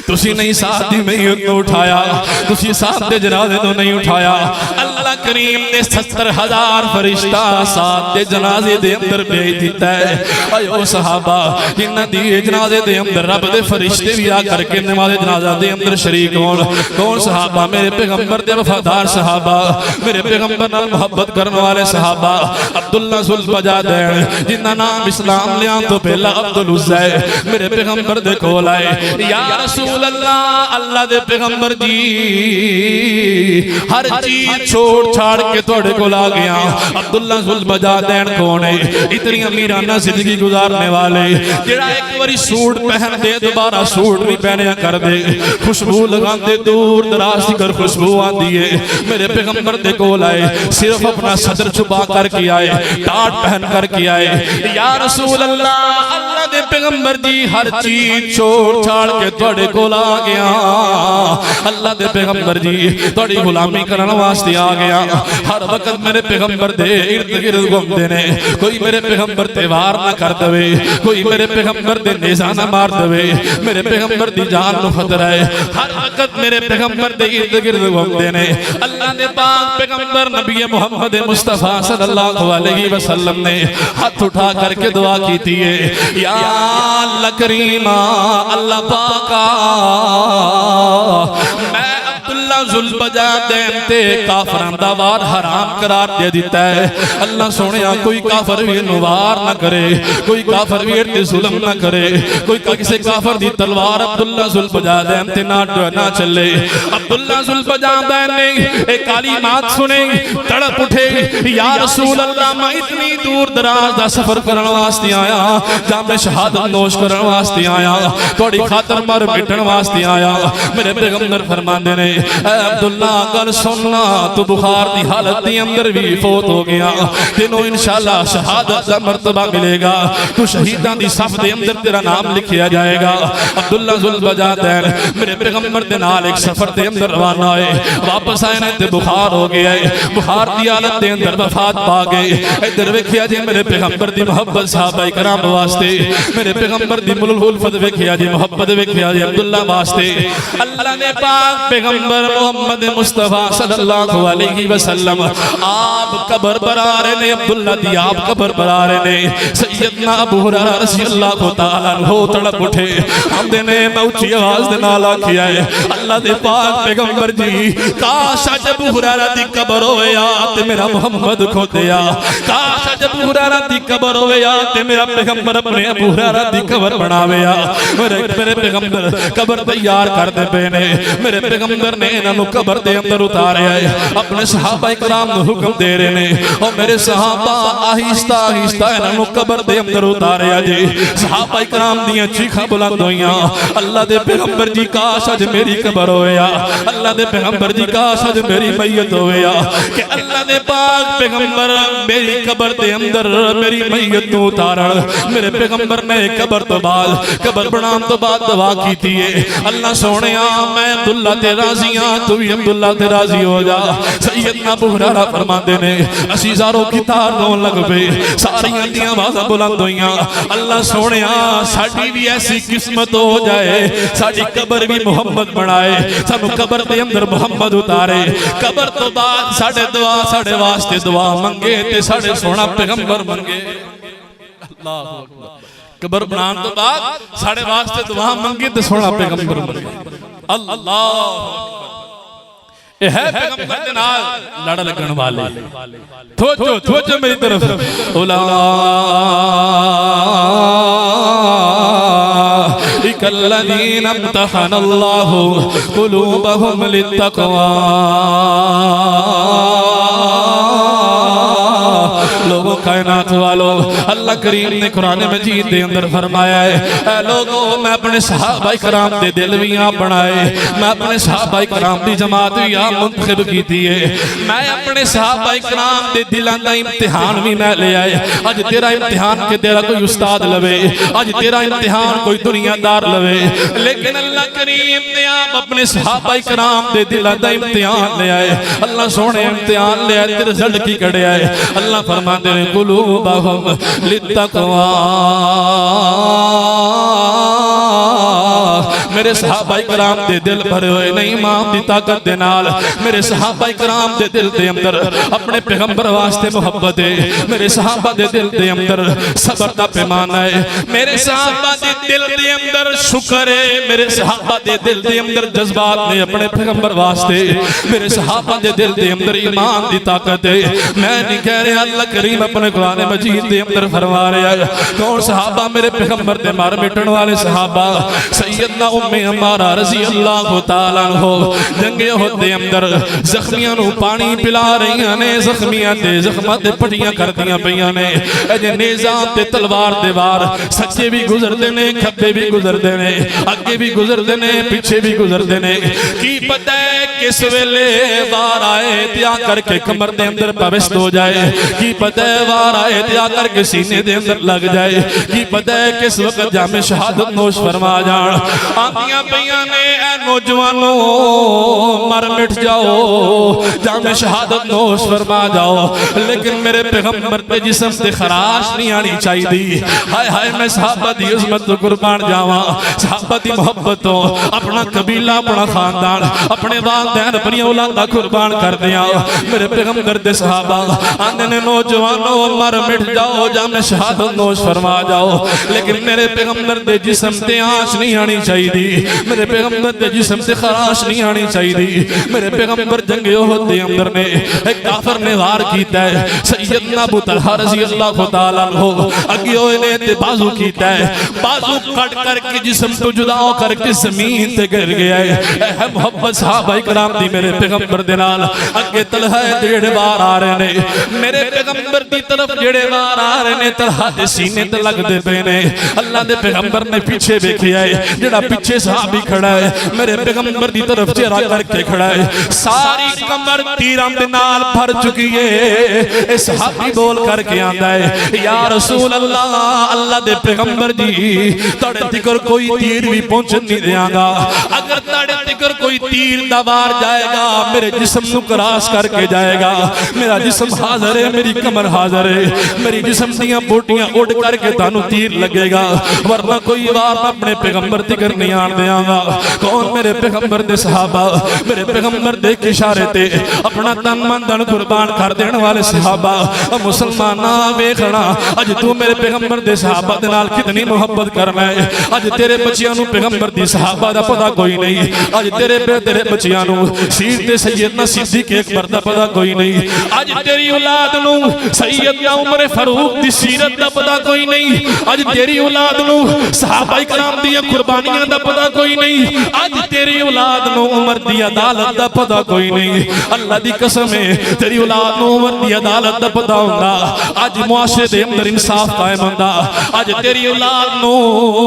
تسی نہیں ساتھ دی میت کو اٹھایا تسی ساتھ دے جنازے تو نہیں اٹھایا اللہ کریم نے 70,000 فرشتہ ساتھ دے جنازے دے اندر بھیج دیتا ہے ایو صحابہ جنہ دی جنازے دے اندر رب دے فرشتے بھی آ کر کے نماز جنازہ دے اندر شریک کون صحابہ میرے پیغمبر دے وفادار صحابہ میرے پیغمبر نال محبت کرنے والے صحابہ عبداللہ ذوالفجادین جنہ نام اسلام لیاں تو پہلا عبدالعزہ ہے میرے پیغمبر دے کول آئے یا رسول اللہ اللہ دے پیغمبر جی ہر چیز چھوڑ چھاڑ کے توڑے کو لا گیا عبداللہ ذوالفجادین کون ہے اتنی امیرانہ زندگی گزارنے والے جڑا ایک باری سوٹ پہن دے دوبارہ سوٹ بھی پہنیا کر دے خوشبو لگان دے دور دراز کی کر خوشبو آن دیئے میرے پیغمبر دے کول آئے صرف اپنا صدر چھپا کر کے آئے ٹاٹ پہن کر کے آئے یا رسول اللہ اللہ دے پیغمبر جی ہر چیز چھوڑ چھاڑ کے توڑے کو لا گیا اللہ دے پیغمبر جی توڑی غلامی کرنا واسطے آ گیا ہر وقت میرے پیغمبر دے ارد گرد گم دینے کوئی میرے پیغمبر تے وار نہ کر دوے کوئی میرے پیغمبر دے نیزہ نہ مار دوے میرے پیغمبر دی جان نو خطرہ ہے ہر وقت میرے پیغمبر دے ارد گرد گم دینے اللہ نے پاک پیغمبر نبی محمد مصطفیٰ صلی اللہ علیہ وسلم نے ہاتھ اٹھا کر کے دعا کی تھی یا اللہ کریمہ اللہ پاکا میں عبداللہ ذوالفجادین تے کافران دا وار حرام قرار دے دیتا ہے اللہ سونیا کوئی کافر ویر نوار نہ کرے کوئی کافر ویر تے ظلم نہ کرے کوئی کسی کافر دی تلوار عبداللہ ذوالفجادین تے نہ چلے عبداللہ ذوالفجادین نے ایک کلمات سنے تڑپ اٹھے یا رسول اللہ میں اتنی دور دراز دا سفر کرن واسطے آیا جام شہادت نوش کرن واسطے آیا توڑی خاطر مر مٹن واسطے آیا میرے پیغمبر فرماندے نے اے عبداللہ گل سننا تو بخار دی حالت دی اندر بھی فوت ہو گیا تینوں انشاءاللہ شہادت دا مرتبہ ملے گا تو شہیدان دی صف دے اندر تیرا نام لکھیا جائے گا عبداللہ ذوالفجادین میرے پیغمبر دے نال ایک سفر دے اندر روانہ آئے واپس آئے نے تے بخار ہو گیا ہے بخار دی حالت دے اندر وفات پا گئے ادھر ویکھیا جی میرے پیغمبر دی محبت صحابہ کرام واسطے میرے پیغمبر دی الفت ویکھیا جی محبت ویکھیا جی عبداللہ واسطے اللہ نے پاک پیغمبر محمد مصطفیٰ صلی اللہ علیہ وسلم آپ قبر پر آ رہے نے عبداللہ دی آپ قبر پر آ رہے نے سیدنا ابو ہریرہ رضی اللہ تعالیٰ عنہ تڑپ اٹھے ہم نے موچی آواز دے نالا کیا ہے اللہ دے پاک پیغمبر جی کاش اج ابو ہریرہ دی قبر ہویا تے میرا محمد کھو دیا کاش اج ابو ہریرہ دی قبر ہویا تے میرا پیغمبر اپنے ابو ہریرہ دی قبر بناویا میرے پیغمبر قبر تیار کر دے پے نے میرے پیغمبر نے انہوں قبر دے اندر اتارے آئے اپنے صحابہ اکرام نو حکم دے رہے نے اور میرے صحابہ آہستہ آہستہ انہوں قبر دے اندر اتارے آئے صحابہ اکرام دیاں چیخاں بلند ہویاں اللہ دے پیغمبر جی کاش اج میری قبر ہویا اللہ دے پیغمبر جی کاش اج میری میت ہویا کہ اللہ دے پاک پیغمبر میری قبر دے اندر میری میت نو اتارن میرے پیغمبر نے قبر تو بعد قبر بنان تو بعد دعا کی تھی اللہ سونیا میں عبداللہ تے راضیاں تو بھی عبداللہ تے راضی ہو جا سیدنا ابو ہریرہ فرماندے نے اسی زاروں کی تار رون لگ پے ساری اندیاں آوازاں بلند ہویاں اللہ سونیا ساڈی بھی ایسی قسمت ہو جائے ساڈی قبر بھی محمد بنائے سانو قبر دے اندر محمد اتارے قبر تو بعد ساڈے دعا ساڈے واسطے دعا منگے تے ساڈے سونا پیغمبر منگے اللہ اکبر قبر بنان تو بعد ساڑھے واسطے دعا منگی تے سونا پیغمبر منگی اللہ اے ہے پیغمبر دے نال لڑ لگن والے توجہ میری طرف اولئک الذین امتحن اللہ قلوبہم للتقوی لوگوں کائنات والو اللہ کریم نے قرآن مجید دے اندر فرمایا ہے اے لوگوں میں اپنے صحابہ کرام دے دل بھی آپ بنائے میں اپنے صحابہ کرام دی جماعت بھی آپ منتخب کی دیئے میں اپنے صحابہ کرام دے دلان دا امتحان بھی میں لے آئے آج تیرا امتحان کے تیرا کوئی استاد لوے آج تیرا امتحان کوئی دنیا دار لوے لیکن اللہ کریم نے آپ اپنے صحابہ کرام دے دلان دا امتحان لے آئے اللہ سونے امتحان لے آئے تیرے رزلٹ کی کڑے آئے اللہ فرما دے قلوبہم للتقوی میرے صحابہ کرام دے دل بھرے ہوئے نہیں امام دی طاقت دے نال میرے صحابہ کرام دے دل دے اندر اپنے پیغمبر واسطے محبت ہے میرے صحابہ دے دل دے اندر صبر دا پیمانہ ہے میرے صحابہ دے دل دے اندر شکر ہے میرے صحابہ دے دل دے اندر جذبات نے اپنے پیغمبر واسطے میرے صحابہ دے دل دے اندر ایمان دی طاقت ہے میں نہیں کہہ رہے اللہ کریم اپنے قرآن مجید دے اندر فرما رہا ہے کون صحابہ میرے پیغمبر دے مار مٹن والے صحابہ سیدنا عمارہ رضی اللہ تعالیٰ عنہ جنگ احد دے اندر زخمیاں نو پانی پلا رہی نے زخمیاں دے زخمات دے پٹیاں کر دیاں پیاں نے اجے نیزاں تے تلوار دے وار سچے بھی گزر دینے کھبے بھی گزر دینے اگے بھی گزر دینے پیچھے بھی گزر دینے کی پتہ ہے کس ویلے وار آئے تیا کر کے کمر دے اندر پوشت ہو جائے کی پتہ ہے وار آئے تیا کر کے سینے دے اندر لگ جائے کی پتہ ہے کس وقت جامع شہادت نوش فرما جان آنکھیاں پیاں نے اے نوجوانوں مر مٹ جاؤ جامع شہادت نوش فرما جاؤ لیکن میرے پیغمبر پہ جسم سے خراش نہیں آنی چاہی دی ہائے ہائے میں صحابہ دی عظمت تو قربان جاواں صحابہ دی محبتوں اپنا قبیلہ اپنا خاندان اپنے والدین اپنی اولاد کا قربان کر دیا میرے پیغمبر دے صحابہ آنے نے نوجوانوں مر مٹ جاؤ جامع شہادت نوش فرما جاؤ لیکن میرے پیغمبر دے جسم تے آنچ نہیں آنی چاہی دی میرے پیغمبر دے جسم سے خراش نہیں آنی چاہی دی میرے پیغمبر جنگ احد دے اندر نے ایک کافر نے وار کیتا ہے سیدنا ابو طلحہ رضی اللہ تعالیٰ عنہ اگیو نے تے بازو کیتا ہے بازو کٹ کر کے جسم تو جدا ہو کر کے زمین تے گر گیا ہے اے محبت صحابہ کرام دی میرے پیغمبر دے نال اگے طلحہ جڑے وار آ رہے نے میرے پیغمبر دی طرف جڑے وار آ رہے نے طلحہ دے سینے تے لگ دے پے نے اللہ دے پیغمبر نے پیچھے دیکھیا ہے جڑا پیچھے صحابی کھڑا ہے میرے پیغمبر دی طرف چہرہ کر کے کھڑا ہے ساری کمر تیراں دے نال بھر چکی ہے اے صحابی بول کر کے آندا ہے یا رسول اللہ اللہ دے پیغمبر جی تڑے تکر کوئی تیر بھی پہنچ نہیں دیاں گا اگر تڑے تکر کوئی تیر دوار جائے گا میرے جسم نو کراس کر کے جائے گا میرا جسم حاضر ہے میری کمر حاضر ہے میری جسم دیاں بوٹیاں اڑ کر کے تانو تیر لگے گا ورنہ کوئی وار اپنے پیغمبر تکر نہیں آن دیاں گا کون میرے پیغمبر دے صحابہ میرے پیغمبر دے کے اشارے تے اپنا تن من دن قربان کر دین والے صحابہ مسلمانہ ویکھنا اج تو میرے پیغمبر دے صحابہ دے نال کتنی محبت کرنا ہے اج تیرے بچیاں نو پیغمبر دی صحابہ دا پتہ کوئی نہیں اج تیرے بچیاں نو سیرت سیدنا صدیق اکبر دا پتہ کوئی نہیں اج تیری اولاد نو سیدنا عمر فاروق دی سیرت دا پتہ کوئی نہیں اج تیری اولاد نو صحابہ کرام دی قربانیاں دا پتہ کوئی نہیں اج تیری اولاد نو عمر دی عدالت دا پتہ کوئی نہیں اللہ دی قسم ہے تیری اولاد نو عمر دی عدالت دا پتہ ہوندا اج معاشرے دے اندر انصاف قائم ہوندا اج تیری اولاد نو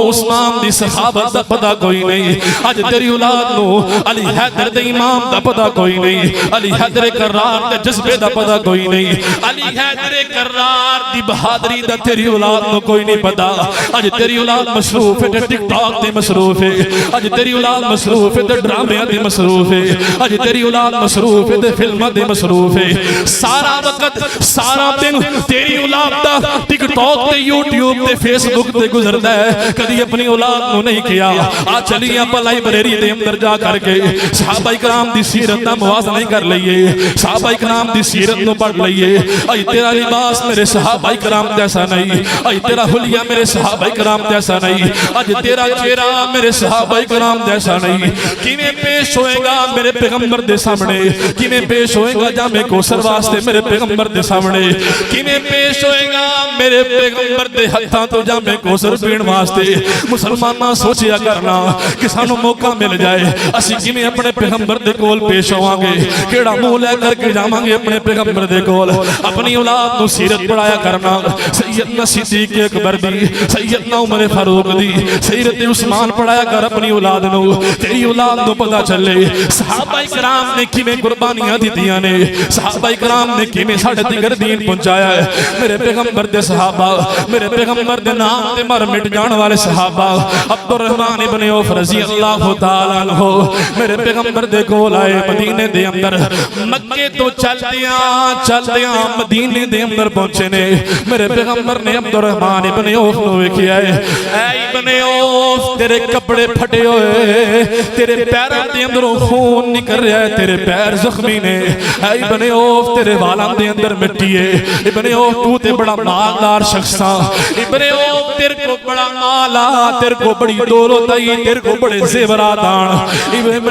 عثمان دی صحابت دا پتہ کوئی نہیں اج تیری اولاد نو علی حیدر دے امام دا پتہ کوئی نہیں علی حیدر کرار دے جذبے دا پتہ کوئی نہیں علی حیدر کرار دی بہادری دا تیری اولاد نو کوئی نہیں پتہ اج تیری اولاد مصروف ہے ٹک ٹاک تے مصروف ہے اج تیری اولاد مصروف ہے تے ڈرامے تے مصروف ہے اج تیری اولاد مصروف ہے تے فلماں تے مصروف ہے سارا وقت سارا دن تیری اولاد دا ٹک ٹاک تے یوٹیوب تے فیس بک تے گزردا ہے کدی اپنی اولاد نو نہیں کیا آ چلی اپا لائبریری ایریا دے اندر جا کر کے صحابہ کرام دی سیرت دا موازنہ نہیں کر لئیے، صحابہ کرام دی سیرت نو پڑھ لئیے. اے تیرا لباس میرے صحابہ کرام جیسا نہیں، اے تیرا حلیہ میرے صحابہ کرام جیسا نہیں، اج تیرا چہرہ میرے صحابہ کرام جیسا نہیں. کیویں پیش ہوئے گا میرے پیغمبر دے سامنے، کیویں پیش ہوئے گا جامع کوثر واسطے میرے پیغمبر دے سامنے، کیویں پیش ہوئے گا میرے پیغمبر دے ہتھاں تو جامع کوثر پین واسطے. مسلماناں سوچیا کرنا کہ سانو موقع مل جائے اسی کیویں اپنے پیغمبر دے کول پیش ہوواں گے، کیڑا منہ لے کر کے جاواں گے اپنے پیغمبر دے کول. اپنی اولاد نو سیرت پڑھایا کرنا، سیدنا صدیق اکبر دی، سیدنا عمر فاروق دی، سیدنا عثمان پڑھایا کر اپنی اولاد نو. تیری اولاد نو پتہ چلے صحابہ کرام نے کیویں قربانیاں دتیاں نے، صحابہ کرام نے کیویں ساڈے تک دین پہنچایا ہے. میرے پیغمبر دے صحابہ، میرے پیغمبر دے نام تے مر مٹ جان والے صحابہ عبد الرحمن ابن عوف رضی اللہ تعالی عنہ میرے پیغمبر دے کول آئے مدینے دے اندر. مکے تو چلدیاں مدینے دے اندر پہنچے نے. میرے پیغمبر نے عبد الرحمن ابن عوف نو ویکھیا ہے، اے ابن عوف تیرے کپڑے پھٹے ہوئے، تیرے پیراں دے اندروں خون نکل رہا ہے، تیرے پیر زخمی نے. اے ابن عوف تیرے والاں دے اندر مٹی ہے. ابن عوف تو تے بڑا مالدار شخص ہاں، ابن عوف تیرے کو بڑا مال آ، تیرے کو بڑی دولت آئی، تیرے کو بڑے زیورات آن.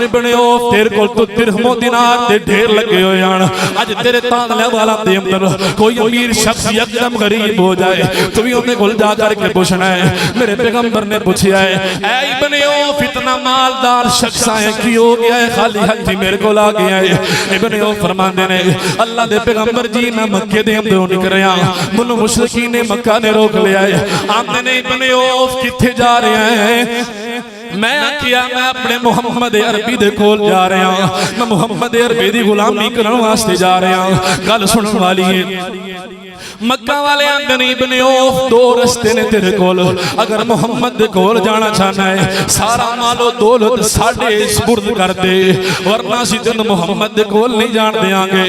ابن عوف تیرے کو تو درہم و دینار دے ڈھیر لگے ہوئے آن. اج تیرے تانلے والا دے اندر کوئی امیر شخص یکدم غریب ہو جائے تو بھی انہیں گل جا کر کے پوچھنا ہے. میرے پیغمبر نے پوچھیا ہے، اے ابن عوف اتنا مالدار شخص آئے کی ہو گیا ہے خالی ہاتھی میرے کو لا گیا ہے؟ ابن عوف فرماندے نے اللہ دے پیغمبر جی میں مکے دے اندروں نکلیا، منو مشرکین مکہ نے روک لیا ہے. آندے نے ابن عوف کتھے جا رہے ہیں؟ میں کیا میں اپنے محمد عربی دے کول جا رہا ہوں، میں محمد عربی دی غلامی کرن واسطے جا رہا ہوں. گل سنن والی ہے مکہ والے آندے ابن عوف دو رستے نے تیرے کول، اگر محمد دے کول جانا چاہنا ہے سارا مال و دولت ساڈے سپرد کر دے ورنہ سی تینوں محمد دے کول نہیں جان دیاں گے.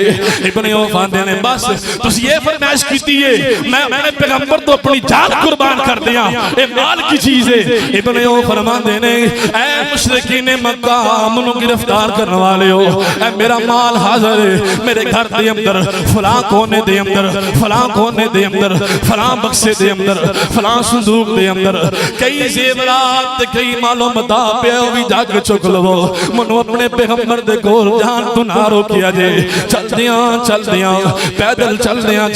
ابن عوف آندے نے بس تسی یہ فرمائش کیتی ہے میں اپنے پیغمبر تو اپنی جان قربان کر دیاں، اے مال کی چیز ہے. ابن عوف فرماندے نے اے مشرکین مکہ منو گرفتار کرنے والے ہو، اے میرا مال حاضر ہے میرے گھر دے اندر فلاں کونے دے اندر، فلاں کونے دے اندر، فلاں بکسے دے اندر، فلاں صندوق دے اندر کئی زیورات کئی مال و متاع پیا بھی جا کے چک لو. منو اپنے پیغمبر دے کول جان تو نہ روکیا جے. چلدیاں پیدل چلدیاں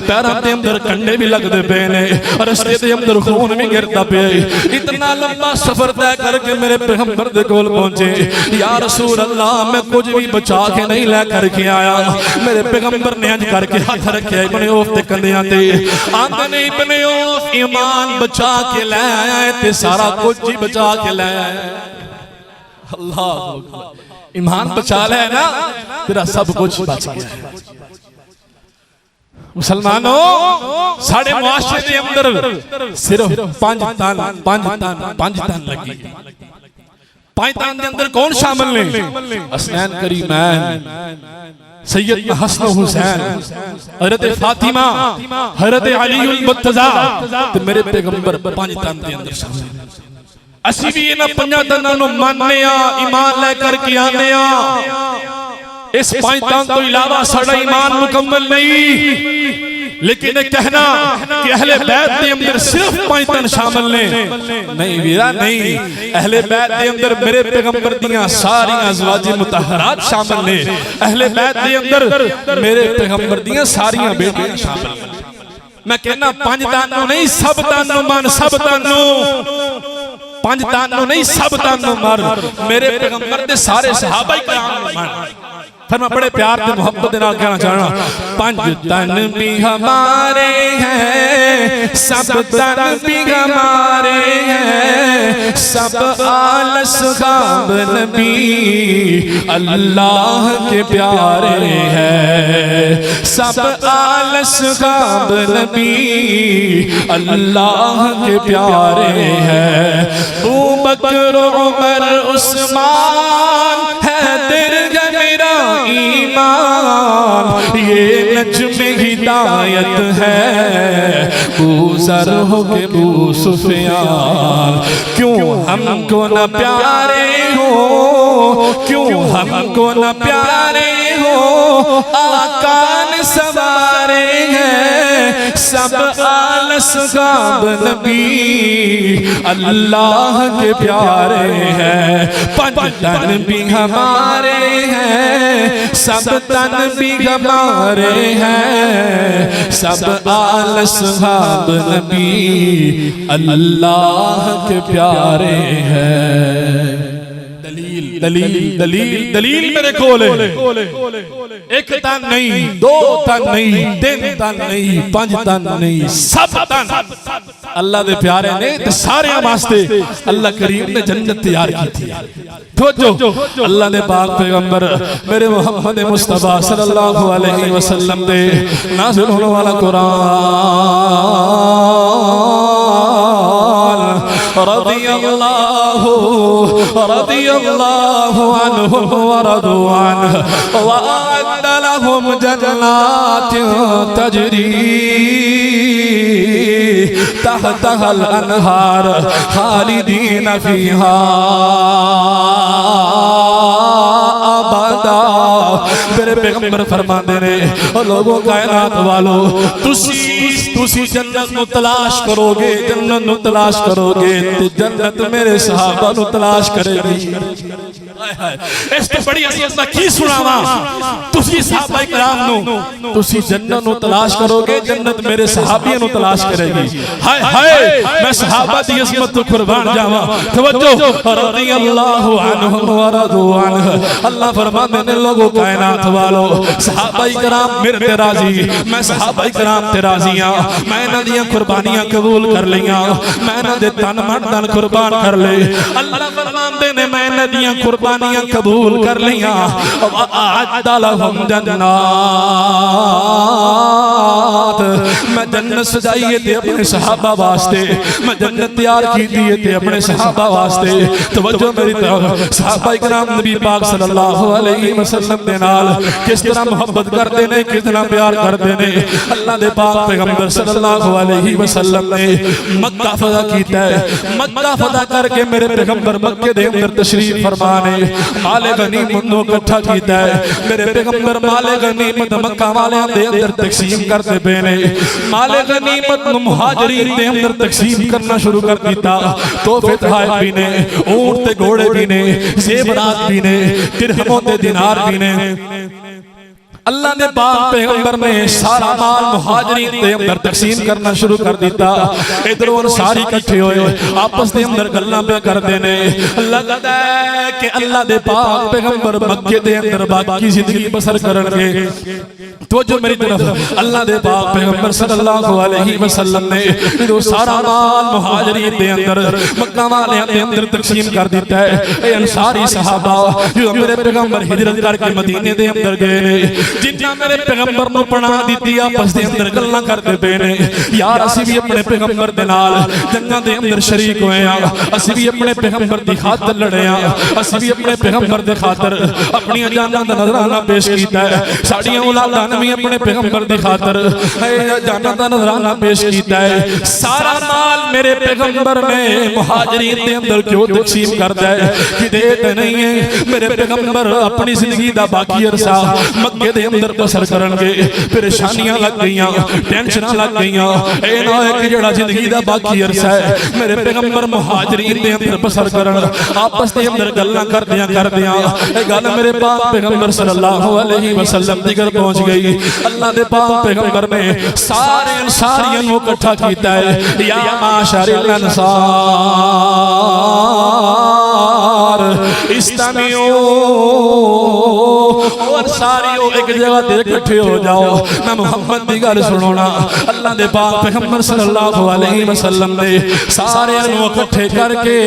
پیراں دے اندر کنڈے بھی لگ دے پے نے، رستے دے اندر خون بھی گردا پیا. اتنا لمبا سفر طے کر کے میرے پیغمبر دے کول پہنچے. یا رسول اللہ میں کچھ بھی بچا کے نہیں لے کر کے آیا. میرے پیغمبر نے انج کر کے ہاتھ رکھیا ابن عوف تے کندیاں تے. آندے نے ابن عوف ایمان بچا کے لے آیا ہے تے سارا کچھ ہی بچا کے لے آیا ہے. اللہ اکبر، ایمان بچا لے نا تیرا سب کچھ بچ گیا ہے. مسلمانوں ساڑھے معاشرے دے اندر صرف پانچ تن لگی. پانچ تن دے اندر کون شامل نے؟ حسنین کریمین، سیدنا حسن و حسین، حضرت فاطمہ، حضرت علی المرتضیٰ تے میرے پیغمبر پانچ تن دے اندر شامل ہیں. اسی بھی انہاں پنجاں تناں نو ماننے ہاں، ایمان لے کر کے آنے ہاں. اس پانچ تن تو علاوہ ساڑھا ایمان مکمل نہیں. لیکن کہنا کہ اہل بیت دے اندر صرف پانچ تن شامل نے نہیں ویرا نہیں. اہل بیت دے اندر میرے پیغمبر دیاں ساری ازواج مطہرات شامل نے. اہل بیت دے اندر میرے پیغمبر دیاں ساری بیٹیاں شامل نے. میں کہنا پانچ تن نہیں سب تن من، سب تن پانچ تن نہیں سب تن مر. میرے پیغمبر دے سارے صحابہ کرام من. پھر میں بڑے پیار دے محبت دے نال کہنا چاہنا پانچ تن بھی ہمارے ہیں، سب تن بھی ہمارے ہیں، سب آل اصحاب نبی اللہ کے پیارے ہیں، سب آل اصحاب نبی اللہ کے پیارے ہیں. ابو بکر عمر عثمان حیدر میرا ایمان، یہ نجم ہدایت ہدایت ہے ذر ہو کے ابو سفیان کیوں ہم کو نہ پیارے ہو کیوں ہم کو نہ پیارے ہو آقا نے سوارے ہیں سب آل اصحاب نبی اللہ کے پیارے ہیں پنج تن بھی ہمارے ہیں سب تن بھی ہمارے ہیں سب آل اصحاب نبی اللہ کے پیارے ہیں دلیل دلیل دلیل میرے کولے ایک تن نہیں دو تن نہیں تین تن نہیں پانچ تن نہیں سب تن اللہ دے پیارے نے سارے واسطے اللہ کریم نے جنت تیار کی تھی توجہ اللہ نے پاک پیغمبر میرے محمد مصطفیٰ صلی اللہ علیہ وسلم دے نازل ہونے والا قرآن رضی اللہ عنہم ورضوا عنہ وأعد لهم جنات تجری تحتها الانہار خالدین فیہا ابدا میرے پیغمبر فرماندے نے لوگوں کائنات والو تسی جنت نو تلاش کرو گے جنت نو تلاش کرو گے جنت میرے صحابہ نو تلاش کرے گی اس تو بڑی عظمت میں کی سناواں تسی صحابہ کرام نو تسی جنت نو تلاش کرو گے جنت میرے صحابیوں نو تلاش کرے گی ہائے ہائے میں صحابہ دی عظمت تو قربان جاواں توجہ رضی اللہ عنہم ورضوا عنہ اللہ فرماتے نے لوگوں کائنات والو صحابہ کرام میرے تے راضی میں صحابہ کرام تے راضی ہاں میں انہاں دیاں قربانیاں قبول کر لیاں میں انہاں دے تن من دل قربان کر لے اللہ فرماتے نے میں انہاں دیاں قربانیاں قبول کر لیاں وَأَعَدَّ لَهُمْ جَنَّاتٍ میں جنت سجائیے تے اپنے صحابہ واسطے میں جنت تیار کی دیئے تے اپنے صحابہ واسطے توجہ میری طرف صحابہ کرام نبی پاک صلی اللہ علیہ وسلم دے نال کس طرح محبت کر دینے کتنا پیار کر دینے اللہ دے پاک پیغمبر صلی اللہ علیہ وسلم نے مکہ فتح کیتا ہے مکہ فتح کر کے میرے پیغمبر مکہ دے اندر تشریف فرمانے مال غنیمت نو اکٹھا کیتا ہے میرے پیغمبر مال غنیمت مکہ والے دے اندر تقسیم کرتے پینے مال غنیمت نو مہاجرین دے اندر تقسیم کرنا شروع کر دیتا تحفے تحائف بھی نے اونٹ تے گھوڑے بھی نے زیورات بھی نے درہموں تے دینار بھی نے اللہ نے پاک پیغمبر نے سارا مال مہاجرین دے اندر تقسیم کرنا شروع کر دیتا ادھر انصاری اکٹھے ہوئے آپس دے اندر گلاں پہ کر دینے لگتا ہے کہ اللہ دے پاک پیغمبر مکے دے اندر باقی زندگی بسر کرنگے تو جو میری طرف اللہ دے پاک پیغمبر صلی اللہ علیہ وسلم نے ادھر سارا مال مہاجرین دے اندر مکہ والے دے اندر تقسیم کر دیتا ہے اے انصاری صحابہ جو میرے پیغمبر ہجرت کر کے مدینے دے اندر گئے جنہاں میرے پیغمبر نو پڑھا دیتی آپس دے اندر گلاں کرتے پینے یار اسی بھی اپنے پیغمبر دے نال جنگاں دے اندر شریک ہوئے ہیں اسی بھی اپنے پیغمبر دی خاطر لڑے ہیں اسی بھی اپنے پیغمبر دے خاطر اپنی جاناں دا نذرانہ پیش کیتا ہے ساڑیاں اولاداں نے بھی اپنے پیغمبر دی خاطر جاناں دا نذرانہ پیش کیتا ہے سارا مال میرے پیغمبر نے مہاجرین دے اندر کیوں تقسیم کرتا ہے کہ دیتے نہیں ہے میرے پیغمبر اپنی زندگی دا باقی عرصہ مکے دے اندر بسر کرنگے پریشانیاں لگ گئیاں ٹینشناں لگ گئیاں اے نہ ہے کہ جڑا زندگی دا باقی عرصہ ہے میرے پیغمبر مہاجرین دے اندر بسر کرن آپس دے اندر گلاں کر دیاں اے گل میرے پاک پیغمبر صلی اللہ علیہ وسلم دی گل پہنچ گئی اللہ دے پاک پیغمبر نے سارے انصاریوں کو اکٹھا کیتا ہے یا معاشر الانصار استمعوا اور ساریوں ایک جگہ تے اکٹھے ہو جاؤ میں محمد دی گل سنونا اللہ دے پاک پیغمبر صلی اللہ علیہ وسلم نے سارے انو اکٹھے کر کے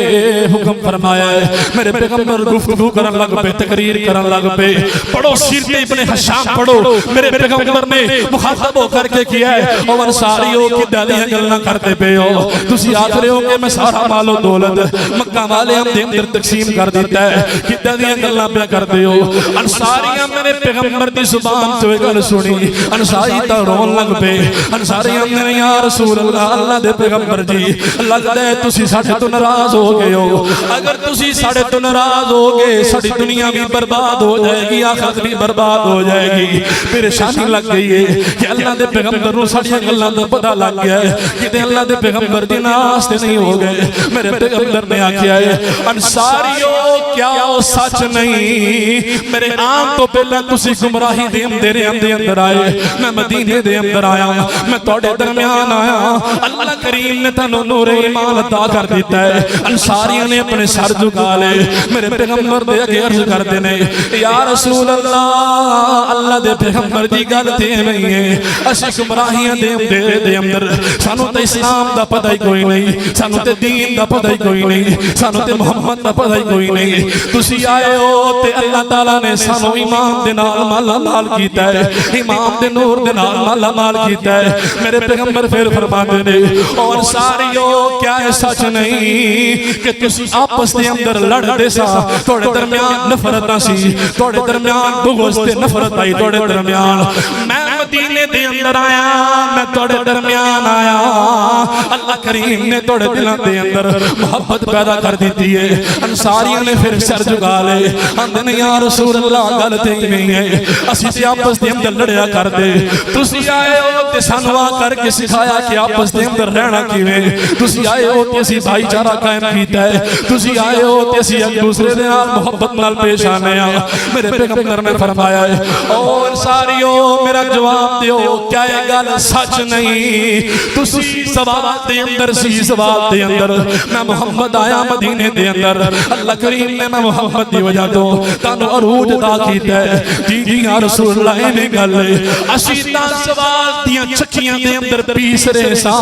حکم فرمایا ہے میرے پیغمبر گفتگو کرن لگ پہ تقریر کرن لگ پہ پڑھو سیرت ابن حشام پڑھو میرے پیغمبر نے مخاطب ہو کر کے کیا ہے اور ساریوں کی دلیاں گلنا کرتے پہ ہو تسی آخ رہے ہو کہ میں سارا مال و دولت مکہ والے ہم دے اندر تقسیم کر دیتا ہے کہ دلیاں گلنا پہ کرتے ہو انصاری انصاریاں میرے پیغمبر دی زبان تو گل سنی انصاری تا رون لگ پے انصاریاں نے یا رسول اللہ اللہ دے پیغمبر جی لگدا ہے تسی ساڈے تو ناراض ہو گئے ہو اگر تسی ساڈے تو ناراض ہو گئے ساڈی دنیا بھی برباد ہو جائے گی آخرت بھی برباد ہو جائے گی پریشانی لگ گئی ہے کہ اللہ دے پیغمبر نوں ساڈیاں گلاں دا پتہ لگ گیا ہے کہ اللہ دے پیغمبر دی ناستے نہیں ہو گئے میرے پیغمبر نے آکھیا ہے انصاریو کیا سچ نہیں میرے آن تو پہلے تسی گمراہی دے اندر آئے میں مدینے دے اندر آیا میں توڑے درمیان آیا اللہ کریم نے تنو نور ایمان عطا کر دیتا ہے انصاریوں نے اپنے سر جھکا لے میرے پیغمبر دے اگے عرض کر دینے یا رسول اللہ اللہ دے پیغمبر دی گل تے نہیں ہے اسی گمراہیاں دے اندر سانو تے اسلام دا پتہ ہی کوئی نہیں سانو تے دین دا پتہ ہی کوئی نہیں سانو تے محمد دا پتہ ہی کوئی نہیں تسی آئے ہو تے اللہ تعالیٰ نے سانو ایمان دے نال مالا مال کیتا ہے ایمان دے نور دے نال مالا مال کیتا ہے میرے پیغمبر پھر فرماتے نے اور ساریو کیا ہے سچ نہیں کہ تسی آپس دے اندر لڑتے سا توڑے درمیان نفرتاں سی توڑے درمیان بغض تے نفرت آئی توڑے درمیان میں مدینے دے اندر آیا میں توڑے درمیان آیا اللہ کریم نے توڑے دلوں دے اندر محبت پیدا کر دیتی ہے انصاریوں نے پھر سر جھکا لے ہم نے یا رسول اللہ غلطی نہیں ہے اسی تے آپس دے اندر لڑیا کر دے تسی آئے ہو تے سانو آ کر کے سکھایا کہ آپس دے اندر رہنا کیویں تسی آئے ہو تے اسی بھائی چارہ قائم کیتا ہے تسی آئے ہو تے اسی ایک دوسرے دے نال محبت نال پیش آنے آ میرے پیغمبر نے فرمایا ہے او انصاریو میرا جواب دیو کیا یہ گل سچ نہیں تسی سوال دے اندر سی سوال دے اندر میں محمد آیا مدینے دے اندر اللہ کریم نے میں محمد دی وجہ تو تانو عروج عطا کیتا ہے جی جی یا رسول اللہ میں گل اسی تا سوال دیاں چکیاں دے اندر پیس رہے سا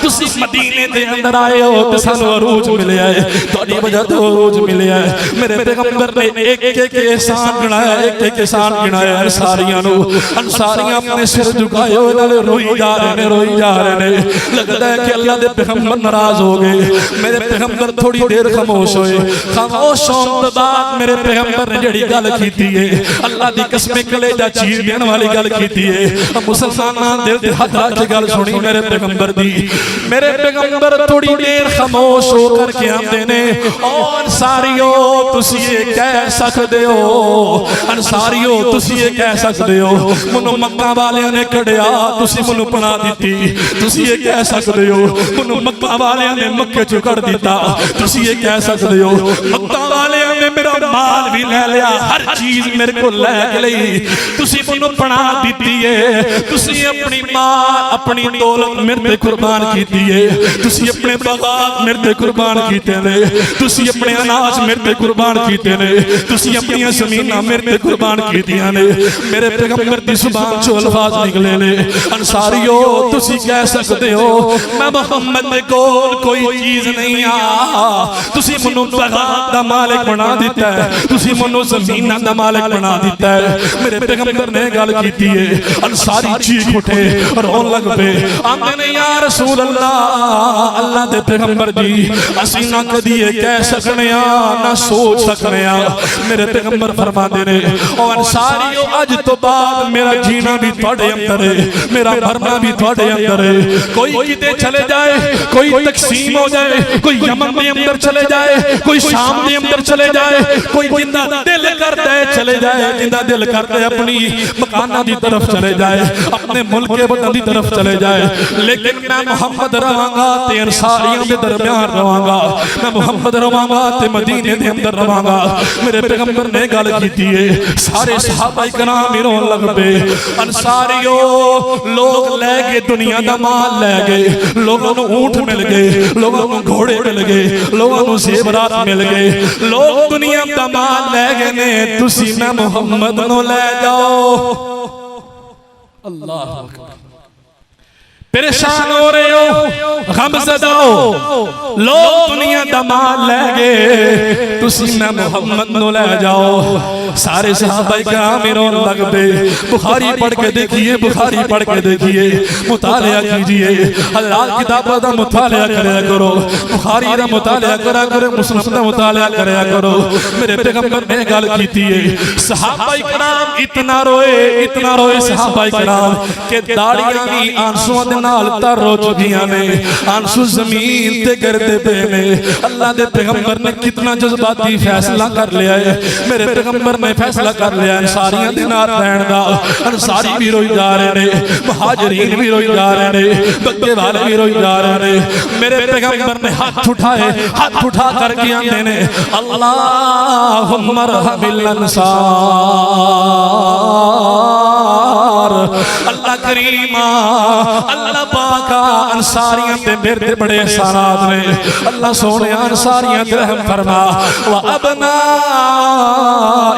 تسی مدینے دے اندر آئے ہو تے سانو عروج ملیا ہے تہاڈی وجہ تو عروج ملیا ہے میرے پیغمبر نے ایک ایک احسان گنایا ایک ایک احسان گنایا انصاریاں نو انصاریاں اپنے سر جھکائے ہوئے نال روئی جا رہے نے لگتا ہے کہ اللہ دے پیغمبر ناراض ہو گئے میرے پیغمبر تھوڑی دیر خاموش ہوئے خاموش ہونے بعد میرے پیغمبر نے جڑی گل کیتی ہے اللہ دی قسم کلیجہ چیر دین والی گل کیتی ہے مسلماناں دل دے ہاتھ رکھ کے گل سنی میرے پیغمبر دی میرے پیغمبر تھوڑی دیر خاموش ہو کر کے آندے نے او انصاریو تسی یہ کہہ سکدے ہو انصاریو تسی یہ کہہ سکدے ہو منو مکہ والیاں نے کھڑیا تسی منو پناہ دتی تسی یہ کہہ سکدے ہو منو مکہ والیاں نے مکے چوں کڈ دیتا تسی یہ کہہ سکدے ہو مکہ والیاں نے میرا مال بھی لے لیا ہر چیز میرے کو لے کے لئی تسی منو پناہ دتی ہے تسی اپنی مال اپنی دولت میرے تے قربان کیتی ہے تسی اپنے باغات میرے تے قربان کیتے نے تسی اپنے اناج میرے تے قربان کیتے نے تسی اپنی زمیناں میرے تے قربان کیتیاں نے میرے پیغمبر دی زبان چوں الفاظ نکلے نے انصاریو تسی کہہ سکتے ہو میں محمد دے کول کوئی چیز نہیں آ تسی منو باغات دا مالک بنا دیتا ہے تسی منو زمیناں دا مالک بنا دیتا ہے میرے پیغمبر نے گل کیتی ہے انصاری چیخ اٹھے رون لگ پے آندے نے یا رسول اللہ اللہ دے پیغمبر جی اسی نہ کدی یہ کہہ سکنے نہ سوچ سکنے میرے پیغمبر فرماندے نے او انصاریو اج تو بعد میرا جینا بھی تواڈے اندر ہے میرا مرنا بھی تواڈے اندر ہے کوئی کتے چلے جائے کوئی تقسیم ہو جائے کوئی یمن دے اندر چلے جائے کوئی شام دے اندر چلے جائے کوئی جندہ دل کرتا ہے چلے جائے جندہ دل کرتا ہے اپنی مکانہ دی طرف چلے جائے اپنے ملک کے وطن دی طرف چلے جائے لیکن میں محمد رہاں گا تے انصاریوں دے درمیان رہاں گا میں محمد رہاں گا تے مدینے دے اندر رہاں گا میرے پیغمبر نے گل کیتی ہے سارے صحابہ کرام رون لگ پے انصاریو لوگ لے گئے دنیا دا مال لے گئے لوگوں نو اونٹ مل گئے لوگوں نو گھوڑے مل گئے لوگوں نو زیورات مل گئے لوگ دنیا دا مال لے گئے نے تسی میں محمد نو لے جاؤ اللہ پریشان ہو رہے ہو غم زدہ ہو لوگ دنیا دا مال لے گئے تسی میں محمد نو لے جاؤ. سارے صحابہ کرام رون لگ پے. بخاری پڑھ کے دیکھیے, بخاری پڑھ کے دیکھیے, مطالعہ کیجئے. حضرات کتابہ دا مطالعہ کریا کرو, بخاری دا مطالعہ کریا کرو, مسلم دا مطالعہ کریا کرو. میرے پیغمبر نے گل کیتی ہے صحابہ کرام اتنا روئے صحابہ کرام کہ داڑیاں بھی آنسوں دے نال تر ہو چکیاں نے, آنسو زمین تے گردے پے نے. اللہ دے پیغمبر نے کتنا جذباتی فیصلہ کر لیا ہے. میرے پیغمبر نے فیصلہ کر لیا انصاریاں دے نال رہن دا. انصاری بھی روئی جا رہے نے, مہاجرین بھی روئی جا رہے نے, بکے والے بھی روئی جا رہے نے. میرے پیغمبر نے ہاتھ اٹھائے, ہاتھ اٹھا کر کے آندے نے اللہم ارحم الانصار. اللہ کریمہ, اللہ پاکا انصاریاں تے میرے بڑے احسانات نے. اللہ سونے انصاریاں تے رحم فرما. وَأَبْنَاءِ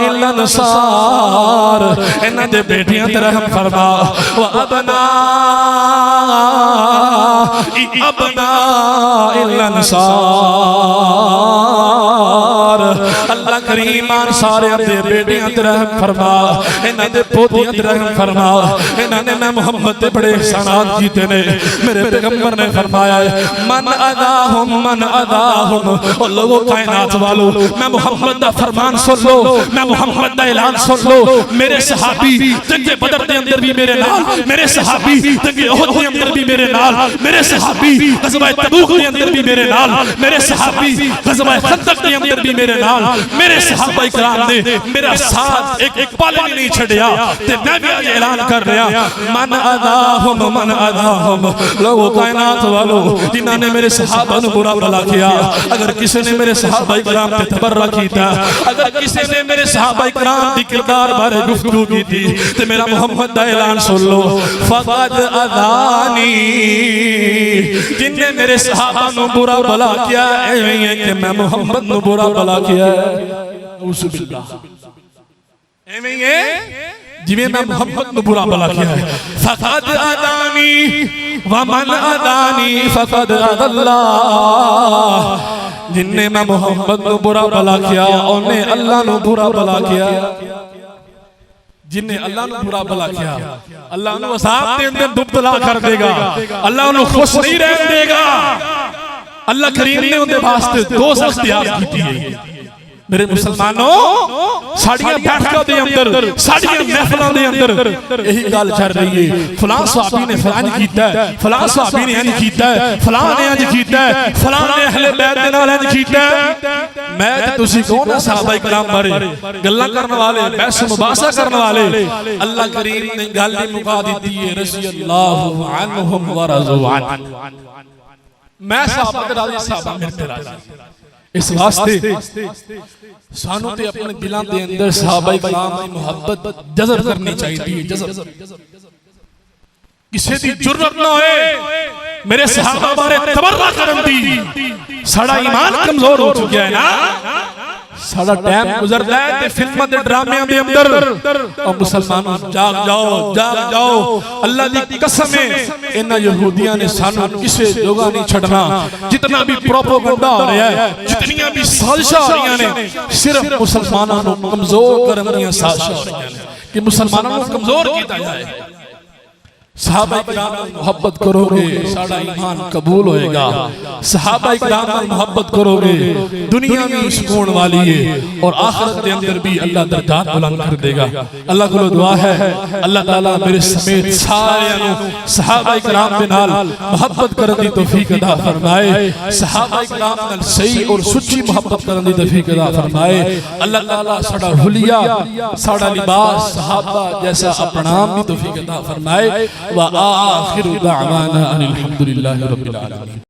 الْأَنصَارِ انہاں دے بیٹیاں تے رحم فرما. وَأَبْنَاءِ الْأَنصَارِ اللہ کریم انصاریاں دے بیٹیاں تے رحم فرما, انہاں دے پوتیاں تے رحم فرما. انہاں نے میں محمد دے بڑے احسانات کیتے نے. میرے پیغمبر نے فرمایا من اذاہم اور لوگوں کائنات والو میں محمد دا فرمان سن لو, میں محمد دا اعلان سن لو. میرے صحابی جنگ بدر دے اندر بھی میرے نال, میرے صحابی جنگ احد دے اندر بھی میرے نال, میرے صحابی غزوہ تبوک دے اندر بھی میرے نال, میرے صحابی غزوہ خندق دے اندر بھی میرے نال. میرے صحابہ کرام نے میرا ساتھ ایک پل بھی نہیں چھڑیا. تے میں بھی آج اعلان کر رہا من اذاہم لوگوں کائنات والو جنہاں نے میرے صحابہ نو برا بھلا کیا. اگر کسی نے میرے صحابہ کرام تے تبرہ کیتا, اگر کسی نے میرے صحابہ کرام دی کردار بارے گفتگو کی تھی, تے میرا محمد دا اعلان سن لو فقد اذانی. جن نے میرے صحابہ نو برا بھلا کیا ایویں ہے کہ میں محمد نو برا بھلا کیا ہے. اعوذ باللہ ایویں ہے جویں میں محمد نو برا بھلا کیا ہے. فقد اذانی ومن اذانی فقد اذى اللہ. جن نے میں محمد نو برا بھلا کیا انہیں اللہ نو برا بھلا کیا. جن نے اللہ نو برا بھلا کیا اللہ نو عذاب دے اندر مبتلا کر دے گا, اللہ نو خوش نہیں رہن دے گا. اللہ کریم نے ان دے واسطے دو اختیار کیتی ہے. میرے مسلمانوں ساڑیاں بیٹھکاں دے اندر, ساڑیاں محفلاں دے اندر یہی گل چل رہی ہے فلاں صحابی نے فلاں کیتا ہے, فلاں صحابی نے انج کیتا ہے, فلاں نے انج کیتا ہے, فلاں نے اہل بیت دے نال انج کیتا ہے. میں تے تسی کون ہے صحابہ کرام بارے گلاں کرن والے, بحث مباحثہ کرن والے. اللہ کریم نے گل ہی مکا دتی ہے رضی اللہ عنہم ورضوا عنہ. میں صحابہ تے راضی, صحابہ میرے تے راضی. اس واسطے سانو تے اپنے دلان دے اندر صحابہ کرام دی محبت جذب کرنی چاہیے. جذب کسی دی جرت نہ ہوئے میرے صحابہ بارے تبرہ کرن دی. ساڑا ایمان کمزور ہو چکیا ہے نا, ساڑا ٹائم گزرتا ہے تے فلمہ دے ڈرامے دے اندر. اور مسلمانوں جاگ جاؤ, جاگ جاؤ. اللہ دی قسم ہے انہاں یہودیاں نے سانو کسے جگہ نہیں چھڑنا. جتنا بھی پروپیگنڈا ہو رہا ہے, جتنیاں بھی سازشاں ہو رہی ہیں, صرف مسلمانوں کو کمزور کرنے کی سازشاں ہو رہی ہیں کہ مسلمانوں کو کمزور کیتا جائے. صحابہ کرام محبت کرو گے ساڑا ایمان قبول ہوئے گا. صحابہ کرام محبت کرو گے دنیا میں سکون والی ہے اور آخرت دے اندر بھی اللہ درجات بلند کر دے گا. اللہ کو دعا ہے اللہ تعالیٰ میرے سمیت سارے صحابہ کرام دے نال محبت کرن دی توفیق عطا فرمائے. صحابہ کرام نال صحیح اور سچی محبت کرن دی توفیق عطا فرمائے. اللہ تعالیٰ ساڑا حلیہ ساڑا لباس صحابہ جیسا اپنام دی توفیق عطا فرمائے. وآخر دعوانا ان الحمدللہ رب العالمین.